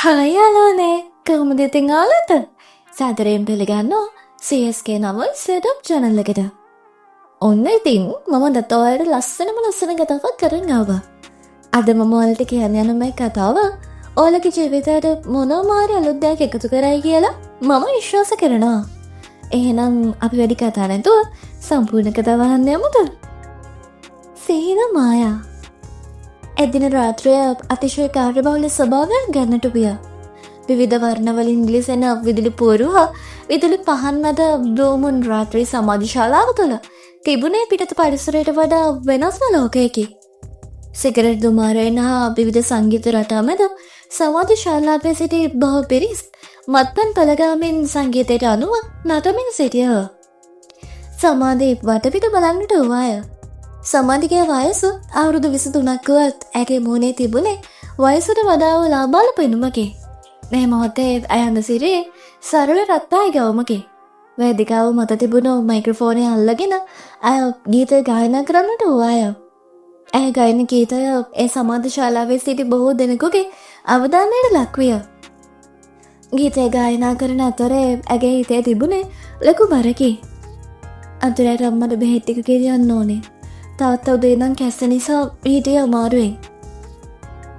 හයාලෝනේ කොහොමද ඉතින් ආලත? සාදරයෙන් පිළිගන්නවා CSK නම සෙටප් channel එකට. ඔන්න ඉතින් මම දත ඔයාලට ලස්සන කතාවක් කරන් ආවා. අද මම ඔයාලට කියන්න යන මේ කතාව ඔයාලගේ ජීවිතයට මොනවාරි අලුත් දෙයක් එකතු කරයි කියලා මම විශ්වාස කරනවා. එහෙනම් අපි වැඩි කතා නැතුව සම්පූර්ණ කතාව අහන්න යමුද? සීන මායා එදින රාත්‍රිය අතිශය කාර්යබහුල ස්වභාවයක් ගන්නට විය. විවිධ වර්ණවල ඉංග්‍රීසියෙන් විදුලි පුවරු හා විදුලි පහන් මැද බ්ලූමුන් රාත්‍රී සමාධි ශාලාව තුළ තිබුණේ පිටත පරිසරයට වඩා වෙනස්ම ලෝකයකි. සිගරට් දුමාරයෙන් හා විවිධ සංගීත රටා මැද සමාධි ශාලාවේ සිටි බොහෝ පිරිස් මත්පැන් පළගාමින් සංගීතයට අනුව නටමින් සිටියහ. සමාධි වටපිට බලන්නට වූවාය. සමාධිගේ වයස අවුරුදු 23ක් වුවත් ඇගේ මුහුණේ තිබුණේ වයසට වඩා ලාබාල පෙනුමකි. මේ මොහොතේ ඇයඳ සිරියේ සරල රත්පායි ගවුමකි. වේදිකාව මත තිබුණු මයික්‍රොෆෝනය අල්ලගෙන ඇය ගීතය ගායනා කරන්නට වූවාය. ඇය ගායන ගීතය ඒ සමාධි ශාලාවේ සිටි බොහෝ දෙනෙකුගේ අවධානයට ලක්විය. ගීතය ගායනා කරන අතරේ ඇගේ හිතේ තිබුණේ ලොකු බරකි. අතුරේ රම්මට බෙහෙත් ටික ගෙනියන්න ඕනේ. තාත්තා උදේ ඉඳන් කැස්ස නිසා හිටියේ අමාරුවෙන්.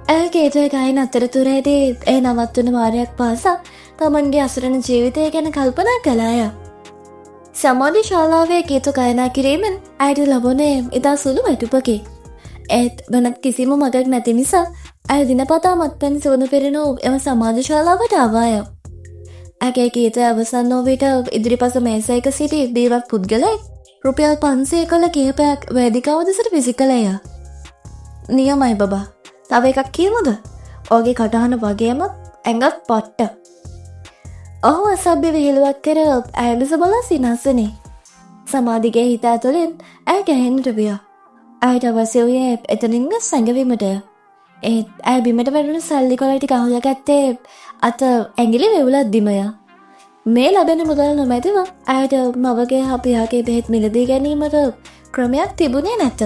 ඇය ගීතය ගායන අතරතුරේදී ඒ නවත්වන වාරයක් පාසා තමන්ගේ අසරණ ජීවිතය ගැන කල්පනා කළාය. සමාධි ශාලාවේ ගීත ගායනා කිරීමෙන් ඇයට ලැබුණේ ඉතා සුළු වැටුපකි. ඒත් වෙනත් කිසිම මගක් නැති නිසා ඇය දිනපතා මත්පැන් සුවඳ පිරෙනු එම සමාධි ශාලාවට ආවාය. ඇගේ ගීතය අවසන් වූ විට ඉදිරිපස මේසයක සිටි දීවත් පුද්ගලයෙක් රුපියල් 500 කළ කිහිපයක් වේදිකාව දෙසට විසි කළේය. නියමයි බබා. තව එකක් කියමුද? ඔහුගේ කටහඬ වගේම ඇඟත් පට්ට. ඔහු අසභ්‍ය විහිළුවක් කර ඇය දෙස බලා සිනාසනේ. සමාධිගේ හිත ඇතුළෙන් ඇය ගැහෙන්නට විය. ඇයට අවශ්‍ය වූයේ එතනින්ම සැඟවීමටය. ඒත් ඇය බිමට වැටුණු සල්ලි කොළ ටික අහුලා ගත්තේ අත ඇඟිලි වෙවුලද්දිමය. මේ ලැබෙන මුදල් නොමැතිව ඇයට මවගේ හා පියාගේ බෙහෙත් මිලදී ගැනීමට ක්‍රමයක් තිබුණේ නැත.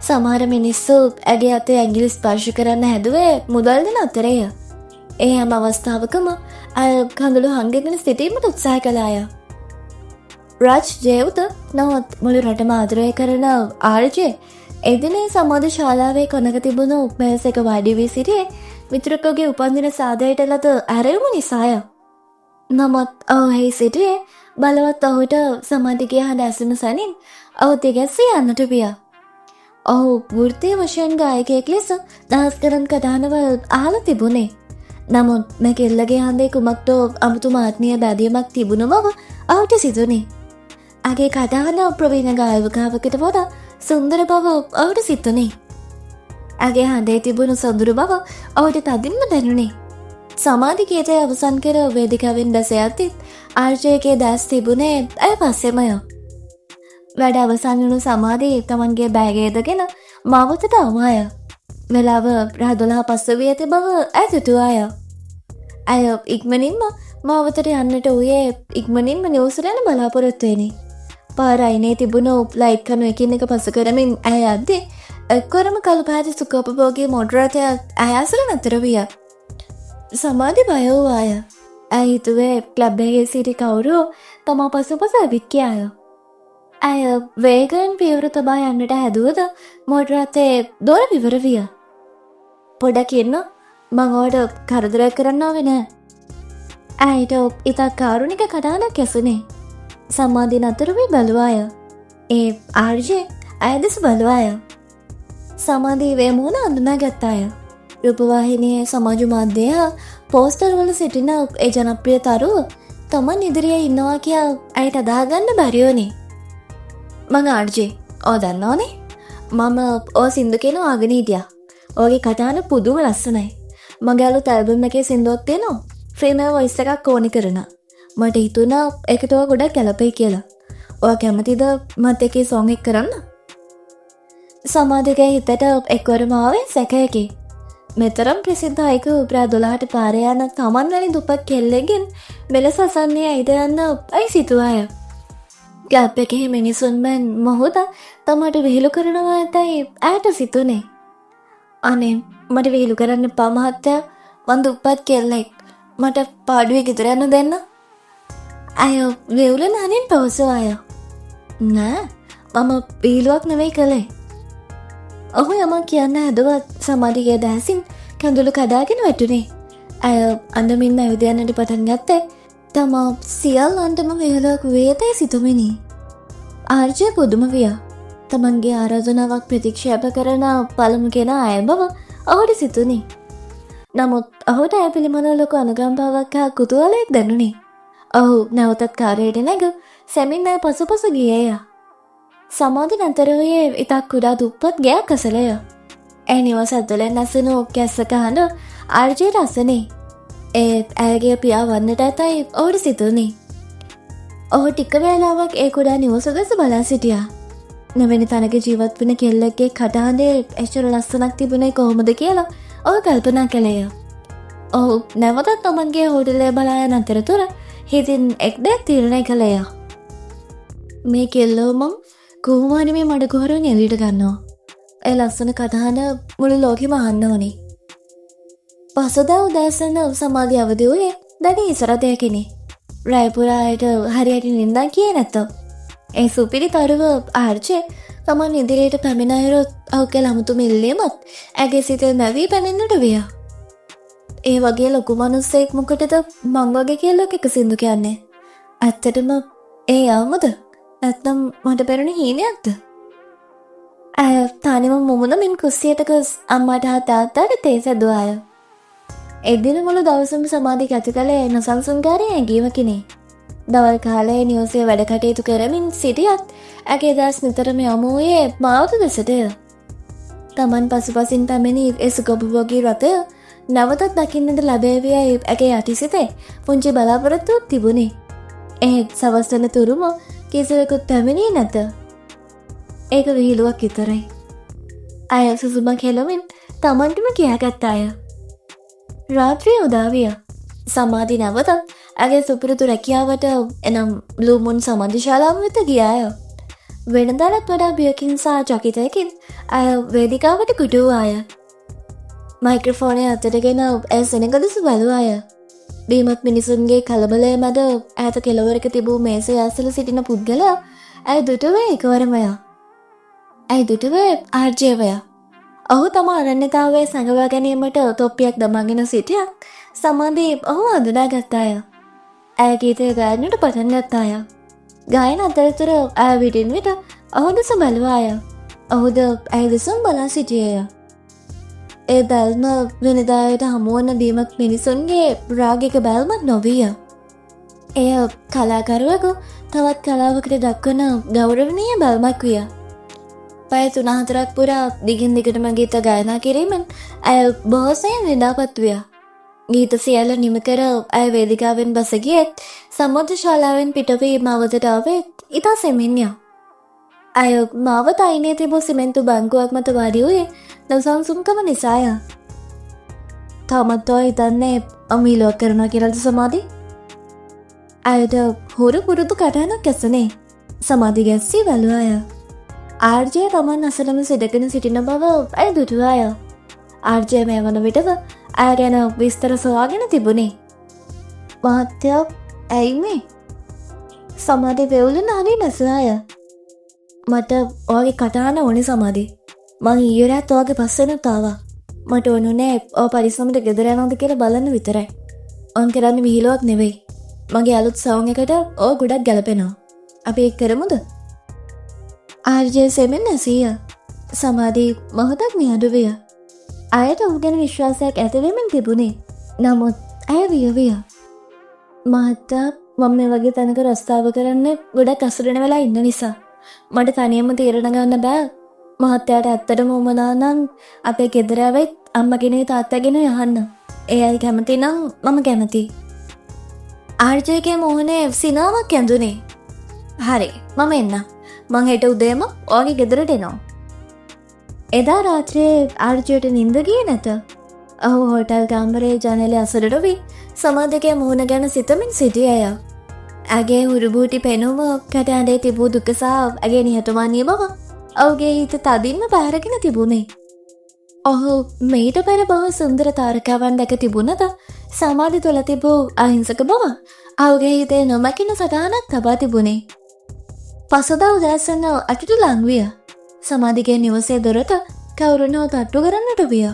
සමහර මිනිස්සු ඇගේ අතේ ඇඟිලි ස්පර්ශ කරන්න හැදුවේ මුදල් දෙන අතරේය. ඒ හැම අවස්ථාවකම ඇය කඳුළු හංගගෙන සිටීමට උත්සාහ කළාය. රාජ් ජේව්ද නවත් මුළු රටම ආදරය කරන ආර්ජේ එදිනේ සමාධි ශාලාවේ කොනක තිබුණු මේසයක වාඩි වී සිටියේ මිතුරෙකුගේ උපන්දින සාදයට ලද ඇරයුම නිසාය. නමුත් ඔහු සිටියේ බලවත් ඔහුට සමාධිගේ හඬ ඇසුන සැනින් ඔහු තිගැස්සී යන්නට විය. ඔහු වෘත්තීය වශයෙන් ගායකයෙක් ලෙස දහස් ගණන් කතානවල් අහලා තිබුණේ. නමුත් මේ කෙල්ලගේ හඬේ කුමක්දෝ අමුතුම ආත්මීය බැඳීමක් තිබුණ බව ඔහුට සිතුණි. ඇගේ කතාන ප්‍රවීණ ගායකවකට වඩා සුන්දර බව ඔහුට සිතුණි. ඇගේ හඬේ තිබුණු සොඳුරු බව ඔහුට තදින්ම දැනුණි. සමාධි ගීතය අවසන් කර වේදිකාවෙන් බැස යද්දී ආර්ජේගේ දැස් තිබුණේ ඇය පස්සෙමය. වැඩ අවසන් වුණු සමාධි තමන්ගේ බෑගය ඇදගෙන මාවතට ආවාය. වෙලාව රා 12 පස්ස වී ඇති බව ඇය සිතුවාය. ඇය ඉක්මනින්ම මාවතට යන්නට වූයේ ඉක්මනින්ම නිවසට යන බලාපොරොත්තු වෙනි. පාර අයිනේ තිබුණු ලයිට් කණු එකින් එක පසු කරමින් ඇය යද්දී එක්වරම කළු පැහැති සුඛෝපභෝගී මොටර රථයක් ඇය අසල නතර විය. සමාධි බය වූවාය. ඇය හිතුවේ ක්ලබ් එකේ සිටි කවුරු තමා පසුපස ඇවිත් කියාය. ඇය වේගයෙන් පියවර තබා යන්නට හැදුවද මොටර රථයේ දොර විවර විය. පොඩක් ඉන්න මං ඔයාලට කරදරයක් කරන්න ආවේ නෑ. ඇයට ඉතා කාරුණික කතාවක් ඇසුනේ. සමාධි නතර වී බැලුවාය. ඒ ආර්ජේ ඇය දෙස බැලුවාය. සමාධි වේමුණ අඳුනා ගත්තාය. රූපවාහිනියේ සමාජ මාධ්‍ය පෝස්ටර් වල සිටින ඒ ජනප්‍රිය තරුව තමන් ඉදිරියේ ඉන්නවා කියා ඇයට අදාගන්න බැරි වුණේ. මං ආර්ජේ ඔය දන්නවනේ මම ඔය සින්දු කියන ආගෙන හිටියා. ඔයගේ කතාන පුදුම ලස්සනයි. මගේ අලුත් ඇල්බම් එකේ සින්දුවක් තියෙනවා. ෆීමේල් වොයිස් එකක් ඕනි කරන. මට හිතුණා ඒකට ඔය ගොඩක් ගැලපෙයි කියලා. ඔය කැමතිද මත් එකේ සෝං එක කරන්න? සමාධිගේ හිතට එක්වරම ආවේ සැකයකි. මෙතරම් ප්‍රසිද්ධ අයෙකු උපරා 12ට පාරේ යන තමන් වැනි දුප්පත් කෙල්ලෙක්ගෙන් මෙලෙස අසන්නේ ඇයිද යන්න ඇයි සිතුවාය. ගැප් එකේ මිනිසුන් මෙන් මොහොත තමට විහිළු කරනවා ඇතයි ඇයට සිතුනේ. අනේ මට විහිළු කරන්න එපා මහත්තයා. වන්ද උපත් කෙල්ලෙක් මට පාඩුවේ ගෙදර යන්න දෙන්න. අය වෙවුල නනින් පවසවාය. නෑ මම බීලුවක් නෙවෙයි කළේ. ඔහු යමක් කියන්න හැදුවත් සමාධිගේ දැසින් කඳුළු කඩාගෙන වැටුනේ. ඇය අඳමින්ම ඇවිදයන්නට පටන් ගත්තේ තමා සියල්ලන්ටම වෙහලක් වේතයි සිතුමිනි. ආර්ජය පුදුම විය. තමන්ගේ ආරාධනාවක් ප්‍රතික්ෂේප කරන පළමු කෙනා ඇය බව ඔහුට සිතුනි. නමුත් ඔහුට ඇය පිළිබඳ ලොකු අනුකම්පාවක් හා කුතුහලයක් දැනුනි. ඔහු නැවතත් කාර්යයට නැග සැමින් ඇය පසුපස ගියේය. සමාධි නතර වූයේ ඉතාක් කුඩා දුප්පත් ගෙයක් අසලය. ඇය නිවස ඇතුළෙන් ඇසෙනු කැස්සක හඬ ආර්ජයට අසනේ. ඒත් ඇයගේ පියා වන්නට ඇතයි ඔහුට සිතුනි. ඔහු ටික වේලාවක් ඒ කුඩා නිවස දෙස බලා සිටියා. නොවැනි තැනක ජීවත් වෙන කෙල්ලෙක්ගේ කටහඬේ එච්චර ලස්සනක් තිබුණේ කොහොමද කියලා ඔහු කල්පනා කළේය. ඔහු නැවතත් තමන්ගේ හෝටලය බලා යන අතරතුර හිතින් එක් දෙයක් තීරණය කළේය. මේ කෙල්ලෝ මං කොහොමද මේ මඩගොහරුන් එළියට ගන්නවා. ඒ ලස්සන කටහඬ මුළු ලෝකෙම අහන්න ඕනි. පසුදා උදෑසන සමාධිය අවදි වූයේ දැඩි ඉසරදයකිනි. රැයපුරායට හරියට නින්දා කියේ නැත. ඒ සුපිරි තරුව ආර්චේ තමන් ඉදිරියට පැමිණ අයුරුත් ඔහුගේ ළමුතු මිල්ලීමත් ඇගේ සිතේ නැවී පැනෙන්නට විය. ඒ වගේ ලොකු මනුස්සෙක් මොකටද මං වගේ කෙල්ලෙක් එක සින්දු කියන්නේ? ඇත්තටම ඒ යාමද? නැත්නම් මට පෙරුණ හීනයක්ද? ඇය තනිවම මුමුණමින් කුස්සියට ගොස් අම්මට හා තාත්තට තේ සැදුවාය. එදින මුළු දවසම සමාධි ගත කළේ නොසන්සුන්කාරී ඇඟීමකිනි. දවල් කාලයේ නිවසේ වැඩ කටයුතු කරමින් සිටියත් ඇගේ දස් නිතරම යොමු වූයේ මාවත දෙසටය. තමන් පසුපසින් පැමිණි ඒ සුගොබුවගේ රථය නැවතත් දකින්නට ලැබේවියයි ඇගේ යටිසිතේ පුංචි බලාපොරොත්තුවක් තිබුණේ. ඒත් සවස් වන තුරුම කිසිවෙකුත් පැමිණියේ නැත. ඒක විහිළුවක් විතරයි. අය සුසුමක් හෙළමින් තමන්ටම කියාගත් අය. රාත්‍රිය උදාවිය. සමාධි නැවතත් ඇගේ සුපුරුදු රැකියාවට එනම් බ්ලූමුන් සමාධිශාලාව වෙත ගියාය. වෙනදාටත් වඩා බියකින් සහ චකිතයකින් ඇය වේදිකාවට කුටුවාය. මයික්‍රෆෝනය අතටගෙන ඇය සෙනඟ දෙස බැලුවාය. බීමත් මිනිසුන්ගේ කලබලය මැද ඈත කෙළවරක තිබූ මේසේ ඇසල සිටින පුද්ගලයා ඇය දුටුවේ එකවරමය. ඇයි දුටුවේ ආර්ජයවය. ඔහු තම අරණ්‍යතාවේ සඟවා ගැනීමට තොප්පියක් දමාගෙන සිටියක් සමාධී ඔහු අඳුනා ගත්තාය. ඇය ගීතය ගායනට පටන් ගත්තාය. ගායන අතරතුර ඇය විටින් විට ඔහු දෙස බැලුවාය. ඔහුද ඇය දෙසුම් බලා සිටියේය. ඒ බැල්ම වෙනදායට හමුවන බීමක් මිනිසුන්ගේ රාගික බැල්මක් නොවිය. එය කලාකරුවකු තවත් කලාවකට දක්වන ගෞරවනීය බැල්මක් විය. පය 3-4ක් පුරා දිගින් දිගටම ගීත ගායනා කිරීමෙන් ඇය බොහෝසෙයින් විඳාපත් විය. ගීත සියල්ල නිම කර ඇය වේදිකාවෙන් බස ගියත් සම්මුද්‍ර ශාලාවෙන් පිටවී මාවතට ආවෙත් ඉතා සෙමින්ය. ඇය මාවත අයිනේ තිබූ සිමෙන්තු බංකුවක් මත වාඩි වූයේ නොසන්සුන්කම නිසාය. තාමත් ඔය හිතන්නේ අමීලුවක් කරනවා කියලාද සමාධි? ඇයට හුරු පුරුදු කටහඬක් ඇසුනේ. සමාධි ගැස්සී බැලුවාය. ආර්ජය තමන් අසලම සිටගෙන සිටින බව ඇය දුටුවාය. ආර්ජය මේ වන විටව ඇය ගැන විස්තර සොයාගෙන තිබුණේ. මහත්තයා ඇයි මේ? සමාධි වෙවුල නාදී නැසුවාය. මට ඔයාගේ කටහඬ ඕනේ සමාධි. මං ඊයේ රාත් ඔයාගේ පස්සෙනුත් ආවා. මට ඕනුනේ ඔය පරිස්සමට ගෙදර යනවද කියලා බලන්න විතරයි. ඔන් කරන්නේ විහිළුවක් නෙවෙයි. මගේ අලුත් සවුන් එකට ඔය ගොඩක් ගැලපෙනවා. අපි ඒක කරමුද? ආර්ජය සෙමෙන් නැසීය. සමාධි මොහොතක් නිහඬ විය. ඇයට ඔහු ගැන විශ්වාසයක් ඇතිවෙමින් තිබුණේ. නමුත් ඇය වියවිය. මහත්තා මම මේ වගේ තැනක රස්තාව කරන්න ගොඩක් අසරණ වෙලා ඉන්න නිසා මට තනියම තීරණ ගන්න බෑ. මහත්තයාට ඇත්තටම උමනා නම් අපේ ගෙදර ඇවිත් අම්මගෙනුයි තාත්තගෙනුයි යහන්න. ඒ අය කැමති නම් මම කැමති. ආර්ජයගේ මොහොනේ සිනාවක් ඇඳුනේ. හරි මම එන්න. මං හෙට උදේම ඔයාගේ ගෙදරට එනවා. එදා රාත්‍රියේ ආර්ජයට නිින්ද ගියේ නැත. ඔහු හෝටල් කාමරයේ ජනේලය අසලට වී සමාධිගේ මුහුණ ගැන සිතමින් සිටියේය. ඇගේ හුරුබූටි පෙනුම කටහඬේ තිබූ දුක සහ ඇගේ නිහතමානී බව ඔහුගේ හිත තදින්ම පැහැරගෙන තිබුණේ. ඔහු මීට පෙර බොහෝ සුන්දර තාරකාවන් දැක තිබුණද සමාධි තුළ තිබූ අහිංසක බව ඔහුගේ හිතේ නොමැකෙන සටහනක් තබා තිබුණේ. පසුදා උදෑසන අටට ලංවිය. සමාධිගේ නිවසේ දොරට කවුරුනෝ තට්ටු කරන්නට විය.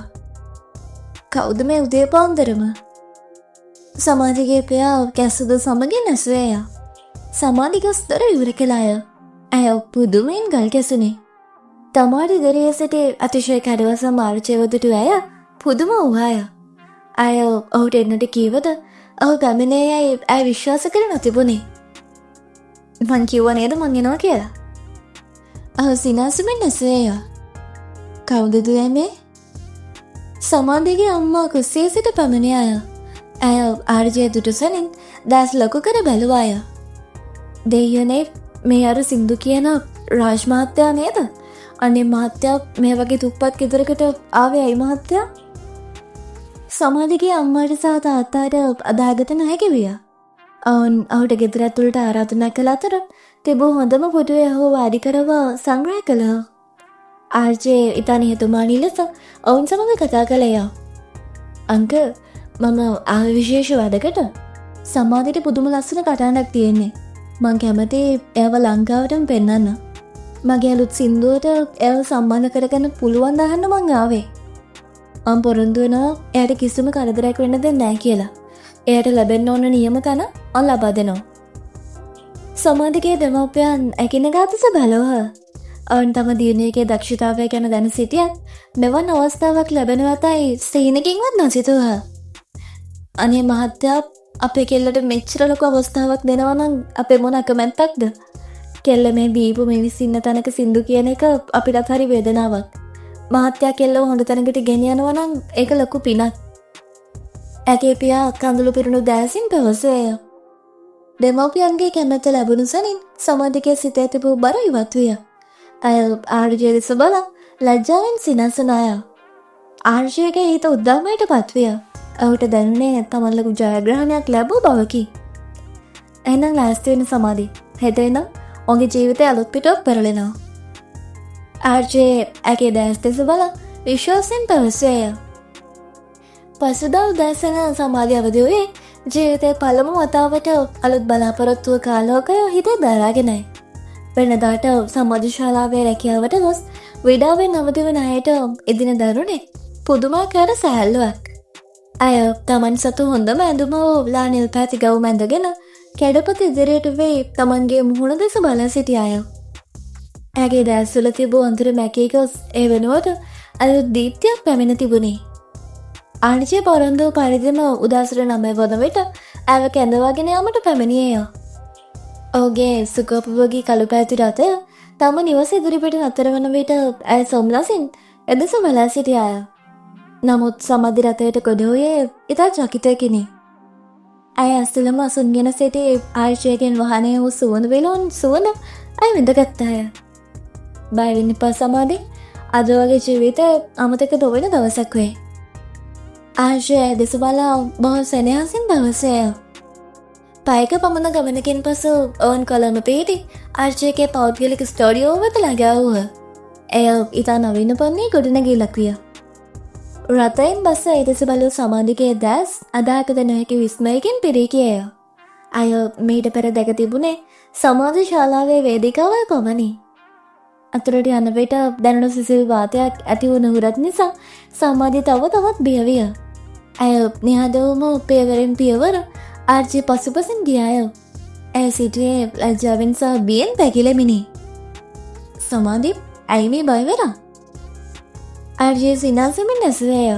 කවුද මේ උදේ පාන්දරම? සමාධිගේ පියා කැසුද සමගින් ඇසුවේය. සමාධි ගොස් දොර ඉවර කළාය. ඇය පුදුමයෙන් ගල් කැසුනේ. තමාට ඉදිරියේ සිටි අතිශය කඩවසම් ආරචයවදුටු ඇය පුදුම වූවාය. ඇය ඔහුට එන්නට කීවද ඔහු ගමනේ යයි ඇය විශ්වාස කර නොතිබුණේ. මං කිව්ව නේද මං එනවා කියලා. ඔහු සිනාසුමින් ඇසුවේය. කවුද දුවේ මේ? සමාධිගේ අම්මා කුස්සියේ සිට පැමිණි අය. ඇය ආර්ජය දුටුසනින් දැස් ලොකු කර බැලුවාය. දෙයියනේ මේ අර සින්දු කියන රාජ් මහත්තයා නේද? අනේ මහත්තයා මේ වගේ දුප්පත් ගෙදරකට ආවේ ඇයි මහත්තයා? සමාධිගේ අම්මාට සහ තාත්තාට අදාගත නොහැකි විය. ඔහුට ගෙදර ඇතුළට ආරාධනා කළ අතර තිබූ හොඳම පුටුවේ ඔහු වාඩි කරව සංග්‍රහ කළා. ආර්ජේ ඉතා නිහතමානී ලෙස ඔවුන් සමග කතා කළේය. අංකල් මම ආවේ විශේෂ වැඩකට. සමාධියට පුදුම ලස්සන කටහඬක් තියෙන්නේ. මං කැමති එයාව ලංකාවටම පෙන්නන්න. මගේ අලුත් සින්දුවට එයාව සම්බන්ධ කරගන්න පුළුවන් දහන්න මං ආවේ. මං පොරොන්දු වෙනවා එයාට කිසිම කරදරයක් වෙන්න දෙන්නේ නැහැ කියලා. එයාට ලැබෙන්න ඕන නියම තැන මං ලබා දෙනවා. සමාධිගේ දෙමව්පියන් එකිනෙකා දෙස බැලුවා. ඔවුන් තම දියණියගේ දක්ෂතාවය ගැන දැන සිටියත් මෙවන් අවස්ථාවක් ලැබෙනවතයි සීනකින්වත් නොසිතුවා. අනේ මහත්තයා අපේ කෙල්ලට මෙච්චර ලොකු අවස්ථාවක් දෙනවා නම් අපේ මොන අකමැත්තක්ද? කෙල්ල මේ බීපු මිනිස්සින්න තැනක සින්දු කියන එක අපිටත් හරි වේදනාවක්. මහත්තයා කෙල්ලව හොඳ තැනකට ගෙනියනවා නම් ඒක ලොකු පිනක්. ඇගේ පියා කඳුළු පිරුණු දැසින් පැවසුවේය. දෙමව්පියන්ගේ කැමැත්ත ලැබුණු සැනින් සමාධිගේ සිතේ තිබූ බර ඉවත් විය. ඇය ආර්ජය දෙස බලා ලැජ්ජාවෙන් සිනසනාය. ආර්ජයගේ හිත උද්දාමයට පත්විය. ඔහුට දැනුනේ තමන් ලොකු ජයග්‍රහණයක් ලැබූ බවකි. එහෙනම් ලෑස්ති වෙන සමාධි. හෙට එනම් ඔහුගේ ජීවිතය අලුත් පිටුවක් පෙරලෙනවා. ආර්ජේ ඇගේ දැස් දෙස බලා විශ්වාසයෙන් පැවසුවේය. පසුදා උදෑසන සමාධිය අවදි වූයේ ජීවිතේ පළමු වතාවට අලුත් බලාපොරොත්තුව කාලෝකය හිතේ දරාගෙනයි. වෙනදාට සමාජ ශාලාවේ රැකියාවට ගොස් විඩාවෙන් අවදි වන අයට එදින දරුණේ පුදුමාකාර සැහැල්ලුවක්. ඇය තමන් සතු හොඳම ඇඳුම ලා නිල් පැති ගවුම ඇඳගෙන කැඩපත ඉදිරියට වෙයි තමන්ගේ මුහුණ දෙස බලා සිටි අය. ඇගේ දැස්වල තිබූ අඳුර මැකී ගොස් ඒ වෙනුවට අලුත් දීප්තියක් පැමිණ තිබුණේ. ආර්ජය පොරොන්දු පරිදිම උදෑසන 9 වන විට ඇව කැඳවාගෙන යාමට පැමිණියේය. ඔහුගේ සුකෝපභෝගී කළු පැහැති රථය තම නිවස ඉදිරිපිට නතර වන විට ඇය සොම්නසින් එදෙස බලා සිටි අය. නමුත් සමාධි රථයට ගොඩ වූයේ ඉතා චකිතයකිනි. ඇය ඇස්තුළම අසුන්ගෙන සිටි ආර්ජයගෙන් වාහනය වූ සුවඳ විලවුන් සුවඳ ඇය විඳගත්තාය. බය වෙන්න එපා සමාධි. අද වගේ ජීවිතය අමතක නොවන දවසක් වේ. ආර්ජය දෙස බලා බොහෝ සෙනෙහසින් පැවසුවේය. පයක පමණ ගමනකින් පසු ඔවුන් කොළඹ පිහිටි ආර්ජයගේ පෞද්ගලික ස්ටුඩියෝ වෙත ළඟා වූහ. එය ඉතා නවීන පන්නේ ගොඩනැගිල්ලක් විය. රථයෙන් බස්ස ඒ දෙස බලූ සමාධිගේ දැස් අදාකද නොහැකි විස්මයකින් පිරී ගියේය. අය මීට පෙර දැක තිබුණේ සමාජ ශාලාවේ වේදිකාවල් පමණි. අතුරට යන විට දැනුණු සිසිල් වාතයක් ඇති වූ නුහුරත් නිසා සමාධි තව තවත් බිය විය. ඇය නිහඬවම පියවරෙන් පියවර ආර්ජි පසුපසින් ගියාය. ඇය සිටියේ ලැජ්ජාවෙන් සහ බියෙන් පැකිලෙමිනි. සමාධි ඇයි මේ බය වෙලා? ආර්ජය සිනාසෙමින් ඇසුවේය.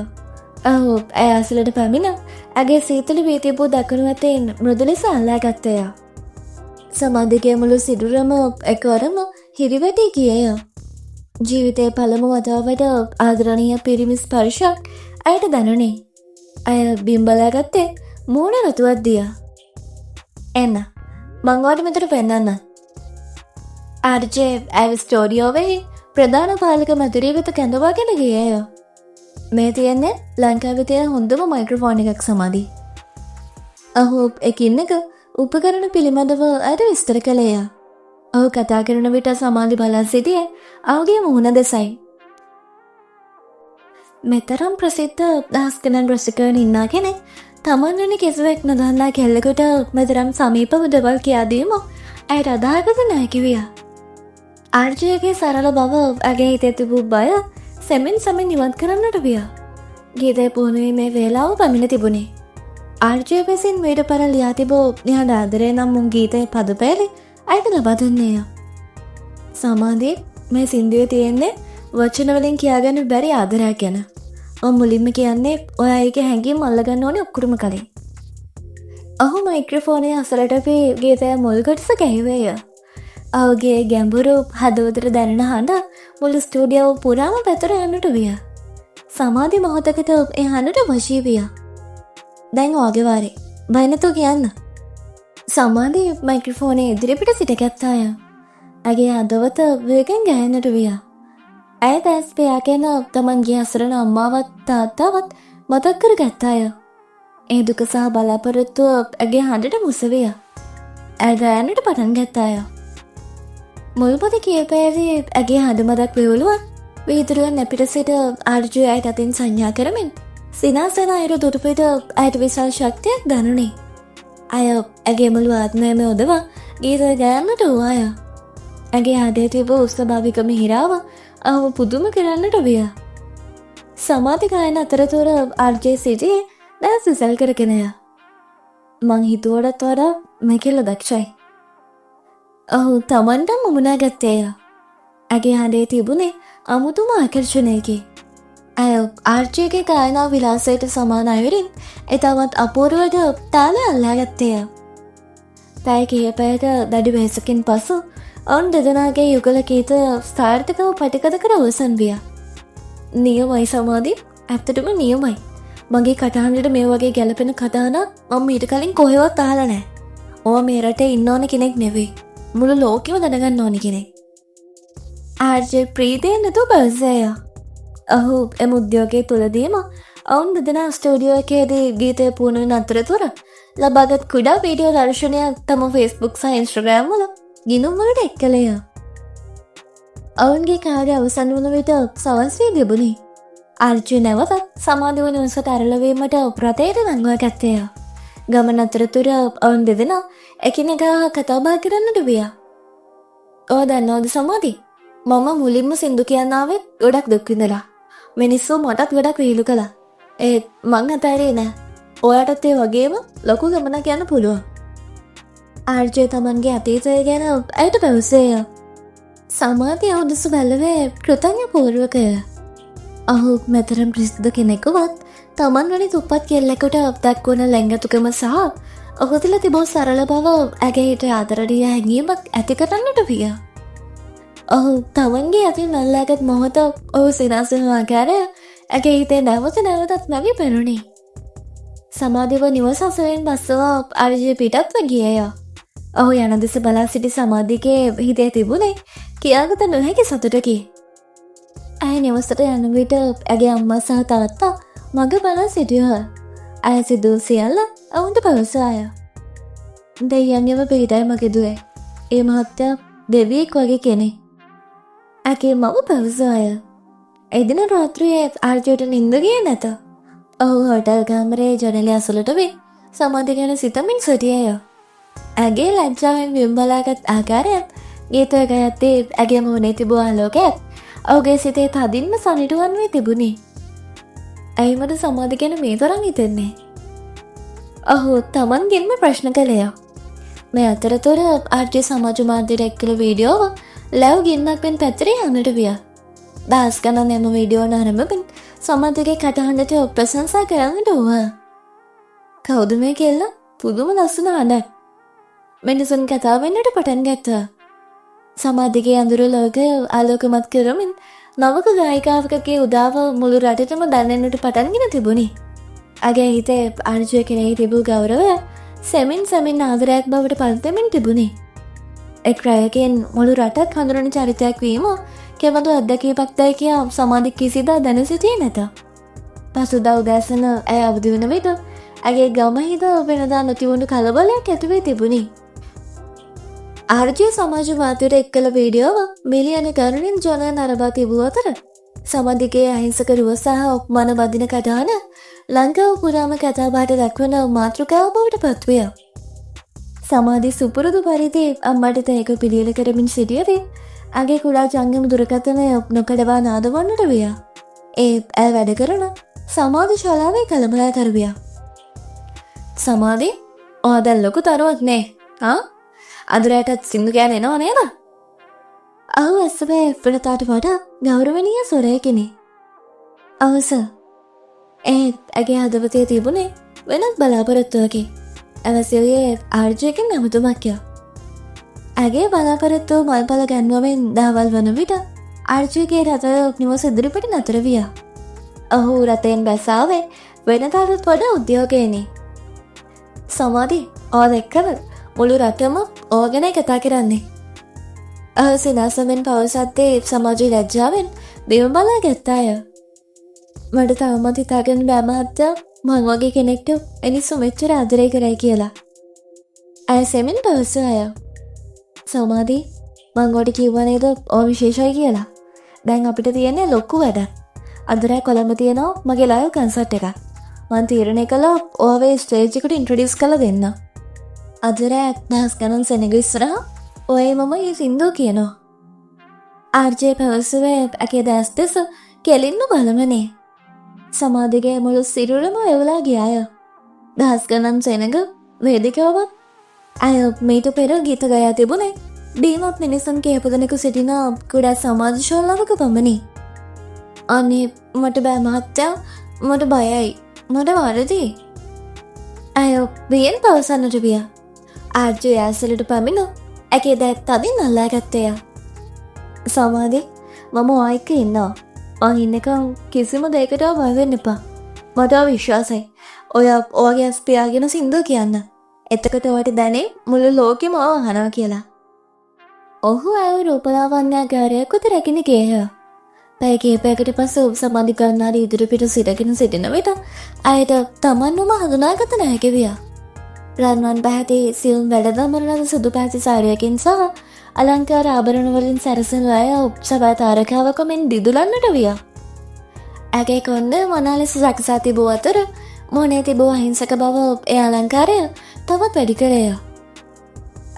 ඔහු ඇය අසලට පැමිණ ඇගේ සීතල වී තිබූ දකුණු අතින් මෘදු ලෙස අල්ලා ගත්තේය. සමාධිගේ මුළු සිරුරම එකවරම හිරිවැටී ගියේය. ජීවිතයේ පළමු වතාවට ආදරණීය පිරිමි ස්පර්ශයක් ඇයට දැනුනේ. ඇය බිම්බලා ගත්තේ මූණ රතුවක් දියා. එන්න මං ඔයාලට මෙතන පෙන්නන්න. ආර්ජේ ඇය ස්ටුඩියෝවේ ප්‍රධාන පාලක මැදුරිය වෙත කැඳවාගෙන ගියේය. මේ තියෙන්නේ ලංකාවේ තියෙන හොඳම මයික්‍රොෆෝන් එකක් සමාධි. ඔහු එකින් එක උපකරණ පිළිබඳව ඇයට විස්තර කළේය. ඔහු කතා කරන විට සමාධි බලා සිටියේ ඔහුගේ මුහුණ දෙසයි. මෙතරම් ප්‍රසිද්ධ දහස් ගණන් රසිකයන් ඉන්නා කෙනෙක් තමන් වෙන කිසිවෙක් නොදන්නා කෙල්ලෙකුට මෙතරම් සමීපව දෙවල් කියාදීම ඇයට අදාගත නැකිවිය. ආර්ජයගේ සරල බව ඇගේ හිතේ තිබූ බය සෙමෙන් සමෙන් ඉවත් කරන්නට විය. ගීතය පුහුණුවීමේ වේලාව පැමිණ තිබුණේ. ආර්ජය විසින් මීට පෙර ලියා තිබූ නිහඬ ආදරය නම් මුන් ගීතයේ පද පෙළි ඇයට ලබා දුන්නේය. සමාධී මේ සින්දුවේ තියෙන්නේ වචන වලින් කියාගන්න බැරි ආදරයක් ගැන. මම මුලින්ම කියන්නේ ඔය අයගේ හැඟීම් අල්ලගන්න ඕනේ ඔක්කොම කලින්. ඔහු මයික්‍රොෆෝනයේ අසලට අපි ගීතය මුල් කොටස ගැහුවේය. ඔහුගේ ගැඹුරු හදවතට දැනෙන හඬ මුළු ස්ටුඩියෝ පුරාම පැතර යන්නට විය. සමාධි මොහොතකට ඒ හඬට වශී විය. දැන් ඔයගේ වාරේ. බය නැතුව කියන්න. සමාධි මයික්‍රොෆෝනයේ ඉදිරිපිට සිටගත්තාය. ඇගේ හදවත වේගෙන් ගැහෙන්නට විය. ඇය දැස් පියාගෙන තමන්ගේ අසරණ අම්මාවත් තාත්තාවත් මතක් කර ගත්තාය. ඒ දුක සහ බලාපොරොත්තුව ඇගේ හඬට මුස විය. ඇය ගයන්නට පටන් ගත්තාය. මුල්පොත කියපෑවේ ඇගේ හඬ මදක් විවුලුවන් වීදුරුවන් නැපිට සිට ආර්ජු ඇයට අතින් සංඥා කරමින් සිනාසන අයුරු දුටුපිට ඇයට විශාල ශක්තියක් දැනුනේ. අය ඇගේ මුළු ආත්මයම යොදවා ගීත ගයන්නට වූවාය. ඇගේ හදේ තිබූ ස්වභාවික මිහිරාව ඔහු පුදුම කරන්නට විය. සමාධි ගායන අතරතුර ආර්ජේ සිටියේ දැන් සිසල් කරගෙනය. මං හිතුවටත් වඩා මේ කෙල්ල දක්ෂයි. ඔහු තමන්ටම මුමුණා ගත්තේය. ඇගේ හඬේ තිබුණේ අමුතුම ආකර්ෂණයකි. ඇය ආර්ජයගේ ගායනා විලාසයට සමාන අයුරින් එතවත් අපූර්වට තාල අල්ලා ගත්තේය. පැය කිහිපයක දැඩි වෙහෙසකින් පසු ඔවුන් දෙදෙනාගේ යුගල ගීත සාර්ථකව පටිගත කර අවසන් විය. නියමයි සමාධි, ඇත්තටම නියමයි. මගේ කටහඬට මේ වගේ ගැලපෙන කතාවක් මම ඊට කලින් කොහෙවත් අහලා නැහැ. ඔයා මේ රටේ ඉන්න ඕන කෙනෙක් නෙවෙයි. මුළු ලෝකෙම දැනගන්න ඕනි කෙනෙක්. ආර්ජේ ප්‍රීතියෙන් නැතුව බැලුසේය. ඔහු එම උද්‍යෝගයේ තුලදීම ඔවුන් දෙදෙනා ස්ටුඩියෝ එකේදී ගීතය පුහුණුවන අතරතුර ලබාගත් කුඩා වීඩියෝ දර්ශනයක් තම ෆේස්බුක් සහ ඉන්ස්ටාග්‍රෑම් වල ගිණුම් වලට එක් කළේය. ඔවුන්ගේ කාර්ය අවසන් වන විට සවස් වී තිබුණි. ආර්ජේ නැවතත් සමාධි වන උසට ඇරලවීමට රථයට නංවා ගත්තේය. ගමන අතරතුර ඔවුන් දෙදෙනා එකිනෙකා කතා බහ කරන්නට විය. ඔය දන්නවද සමාධි? මම මුලින්ම සින්දු කියන්න ආවේ ගොඩක් දුක් විඳලා. මිනිස්සු මටත් ගොඩක් විහිළු කළා. ඒත් මං අතාරියේ නෑ. ඔයාටත් ඒ වගේම ලොකු ගමනක් යන්න පුළුවන්. ආර්ජේ තමන්ගේ අතීතය ගැන ඇයට පැවසේය. සමාධි අවුදසු බැලුවේ කෘතඥ පූර්වකය. ඔහු මෙතරම් ප්‍රසිද්ධ කෙනෙකුවත් තමන් වැනි තුප්පත් කෙල්ලෙකුට දක්වන ලැංගතුකම සහ ඔහු තුළ තිබූ සරල බව ඇගේ හිතේ ආදරණීය හැඟීමක් ඇති කරන්නට විය. ඔහු තමන්ගේ අතින් අල්ලාගත් මොහොත ඔහු සිනාසන ආකාරය ඇගේ හිතේ නැවත නැවතත් නැවී පෙනුණි. සමාධිව නිවස අසුරෙන් බස්සවා ආර්ජේ පිටත්ව ගියේය. ඔහු යන දෙස බලා සිටි සමාධිගේ හිතේ තිබුණේ කියාගත නොහැකි සතුටකි. ඇය නිවසට යන විට ඇගේ අම්මා සහ තාත්තා මග බලා සිටියහ. ඇය සිදූ සියල්ල ඔවුන්ට පැවසාය. දෙයියන්ගෙම පිටයි මගේ දුවේ. ඒ මහත්තයා දෙවියෙක් වගේ කෙනෙක්. ඇගේ මම පැවසාය. එදින රාත්‍රියේ ආර්ජයට නින්ද ගියේ නැත. ඔහු හොටල් කාමරයේ ජනේලය අසලට වී සමාධි ගැන සිතමින් සිටියේය. ඇගේ ලැජ්ජාවෙන් විම්බලාගත් ආකාරයත් ගීතය ගයත්තේ ඇගේ මුහුණේ තිබූ ආලෝකයත් ඔහුගේ සිතේ තදින්ම සනිටුවන් වී තිබුණි. ඇයි මට සමාධි ගැන මේ තරම් හිතෙන්නේ? ඔහු තමන්ගෙන්ම ප්‍රශ්න කළේය. මේ අතරතුර ආර්ජේ සමාජ මාධ්‍යයට එක් කළ වීඩියෝව ලැව් ගින්නක්ෙන් පැතිරී යන්නට විය. දහස් ගණන් එම වීඩියෝ නරඹමින් සමාධිගේ කටහඬට ප්‍රශංසා කරන්නට වුණා. කවුද මේ කෙල්ල? පුදුම ලස්සන හඬක්. මිනිසුන් කතා වෙන්නට පටන් ගත්තා. සමාධිගේ අඳුරු ලෝකය ආලෝකමත් කරමින් නවක ගායිකාවකගේ උදාව මුළු රටටම දැනෙන්නට පටන්ගෙන තිබුණි. ඇගේ හිතේ ආර්ජය කෙරෙහි තිබූ ගෞරවය සෙමින් සෙමින් ආදරයක් බවට පත්වෙමින් තිබුණි. එක් රැයකින් මුළු රටක් හඳුනන චරිතයක් වීම කෙබඳු අත්දැකීමක්දැයි කියා සමාධි කිසිදා දැන සිටියේ නැත. පසුදා උදෑසන ඇය අවදි වන විට ඇගේ ගමහිද වෙනදා නොතිබුණු කලබලයක් ඇතිවී තිබුණි. ආර්ජය සමාජ මාධ්‍යයට එක් කළ වීඩියෝව මිලියන ගණනින් ජනයන් නරඹා තිබූ අතර සමාධිගේ අහිංසක රුව සහ ඔප්මාන වදින කඩාන ලංකාව පුරාම කතාබහට දක්වන මාතෘකාව බවට පත්විය. සමාධි සුපුරුදු පරිදි අම්මට තේක පිළියෙල කරමින් සිටියවේ අගේ කුඩා ජංගම දුරකථනය නොකඩවා නාදවන්නට විය. ඒ ඇය වැඩ කරන සමාධි ශාලාවේ කළමනා කරවිය. සමාධි ඕදැල් ලොකු තරුවක් නේ අදුරයටත් සිින්දු ගෑන එනවා නේද? අහු ඇස්සබෑ එපලතාට වඩා ගෞරවනීය සොරයකෙනෙ. අවස ඒත් ඇගේ හදවතේ තිබුණේ වෙනත් බලාපොරොත්තුවකි. ඇවසිවයේ ආර්ජයකින් නැමතුමක්ය. ඇගේ බලාපොරොත්තුව මල්පල ගැන්වමෙන් දවල් වන විට ආර්ජයගේ රථ නිවස ඉදිරිපට නතර විය. ඔහු රථයෙන් බැසාවේ වෙනතාටත් වඩා උද්‍යෝගයනි. සමාධි ඕ දෙක්කව මුළු රටම ඕගනයි කතා කරන්නේ. සිනාසමෙන් පවසත්තේ සමාජී ලැජ්ජාවෙන් බිම බලා ගැත්තාය. මට තවමත් හිතාගෙන බෑමහත්තයා මං වගේ කෙනෙක්ට මිනිස්සු මෙච්චර ආදරය කරයි කියලා. ඇය සෙමින් පවස අය. සමාධි මං ඔට කිව්වනේද ඕ විශේෂයි කියලා. දැන් අපිට තියෙන්නේ ලොක්කු වැඩක්. අදරෑ කොළඹ තියෙනවා මගේ ලයිව් කන්සර්ට් එකක්. මං තීරණය කළා ඕවේ ස්ටේජ් එකට ඉන්ට්‍රොඩියුස් කරලා දෙන්න. අදරෑ දහස් ගණන් සෙනග ඉස්සරහා ඔය මම ඒ සින්දු කියනවා. ආර්ජය පැවසුවේ ඇගේ දැස් දෙස කෙලින්ම බලමනේ. සමාධිගේ මුළු සිරුරම එවලා ගියාය. දහස් ගණන් සෙනග වේදිකාවක් ඇය මීට පෙර ගීත ගයා තිබුණේ බීමත් මිනිසන් කේපදනෙකු සිටින කුඩා සමාජශෝලාවක පමණි. අනේ මට බෑ මහත්තයා මට බයයි මට වරදි. ඇය බියෙන් පවසන්නට විය. ආර්ජය ඇසලට පමිණ ඇගේ දැත් තදින් අල්ලා ගත්තය. සමාධි මම ආයික ඉන්නවා. මං ඉන්නකම් කිසිම දෙයකට බයවෙන්න එපා. මට විශ්වාසයි ඔය ඔයාගේ ඇස් පියාගෙන සින්දු කියන්න. එතකොට ඔයාට දැනේ මුළු ලෝකෙම ඔය අහනවා කියලා. ඔහු ඇය රූපලාවන්‍යාගාරයක් උත රැගෙන ගියහ. පැය කිහිපයකට පස්සේ සමාධි ගන්නාරි ඉදිරිපිට සිටගෙන සිටින විට ඇයට තමන්වම හඳුනාගත නොහැකි විය. රන්වන් පැහැති සියුම් වැඩදමන ලද සුදු පැහැති සාරියකින් සහ අලංකාර ආභරණ වලින් සැරසෙන අය උත්සවය තාරකාවක මෙන් දිදුලන්නට විය. ඇගේ කොන්ද මනා ලෙස සකසා තිබූ අතර මොනේ තිබූ අහිංසක බව ඒ අලංකාරය තවත් වැඩි කරය.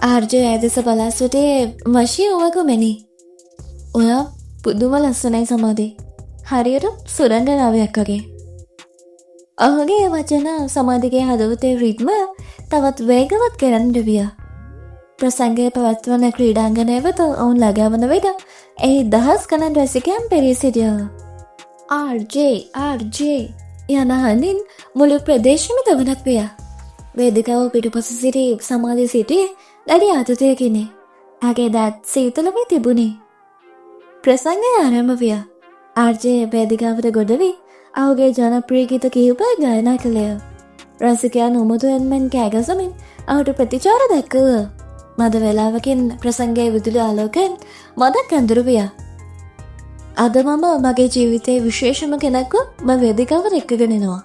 ආර්ජය ඇය දෙස බලා සිටියේ වශී වූවකු මෙනි. ඔයා පුදුම ලස්සනයි සමාධි. හරියට සුරංගනාවයක් වගේ. ඔහුගේ වචන සමාධිගේ හදවතේ රිද්මය තවත් වේගවත් කරන්නට විය. ප්‍රසංගය පවත්වන ක්‍රීඩාංගනය වෙත ඔවුන් ළඟාවන විට එහි දහස් ගණන් රසිකයන් පෙරී සිටියහ. ආර්ජේ යන හඬින් මුළු ප්‍රදේශම දවනක් විය. වේදිකාව පිටුපස සිටි සමාධි සිටියේ දැඩි ආතතියකිනි. ඇගේ දත් සීතල වී තිබුණි. ප්‍රසංගය ආරම්භ විය. ආර්ජේ වේදිකාවට ගොඩ වී ඔහුගේ ජනප්‍රිය ගීත කිහිපයක් ගායනා කළේය. රසිකයන් උමතුවෙන් මෙන් කෑගසමින් ඔහුට ප්‍රතිචාර දැක්වුව. මද වෙලාවකින් ප්‍රසංගයේ විදුලි ආලෝකයෙන් මදක් ඇඳුරු විය. අද මම මගේ ජීවිතයේ විශේෂම කෙනෙක්ව වේදිකාවට එක්කගෙනෙනවා.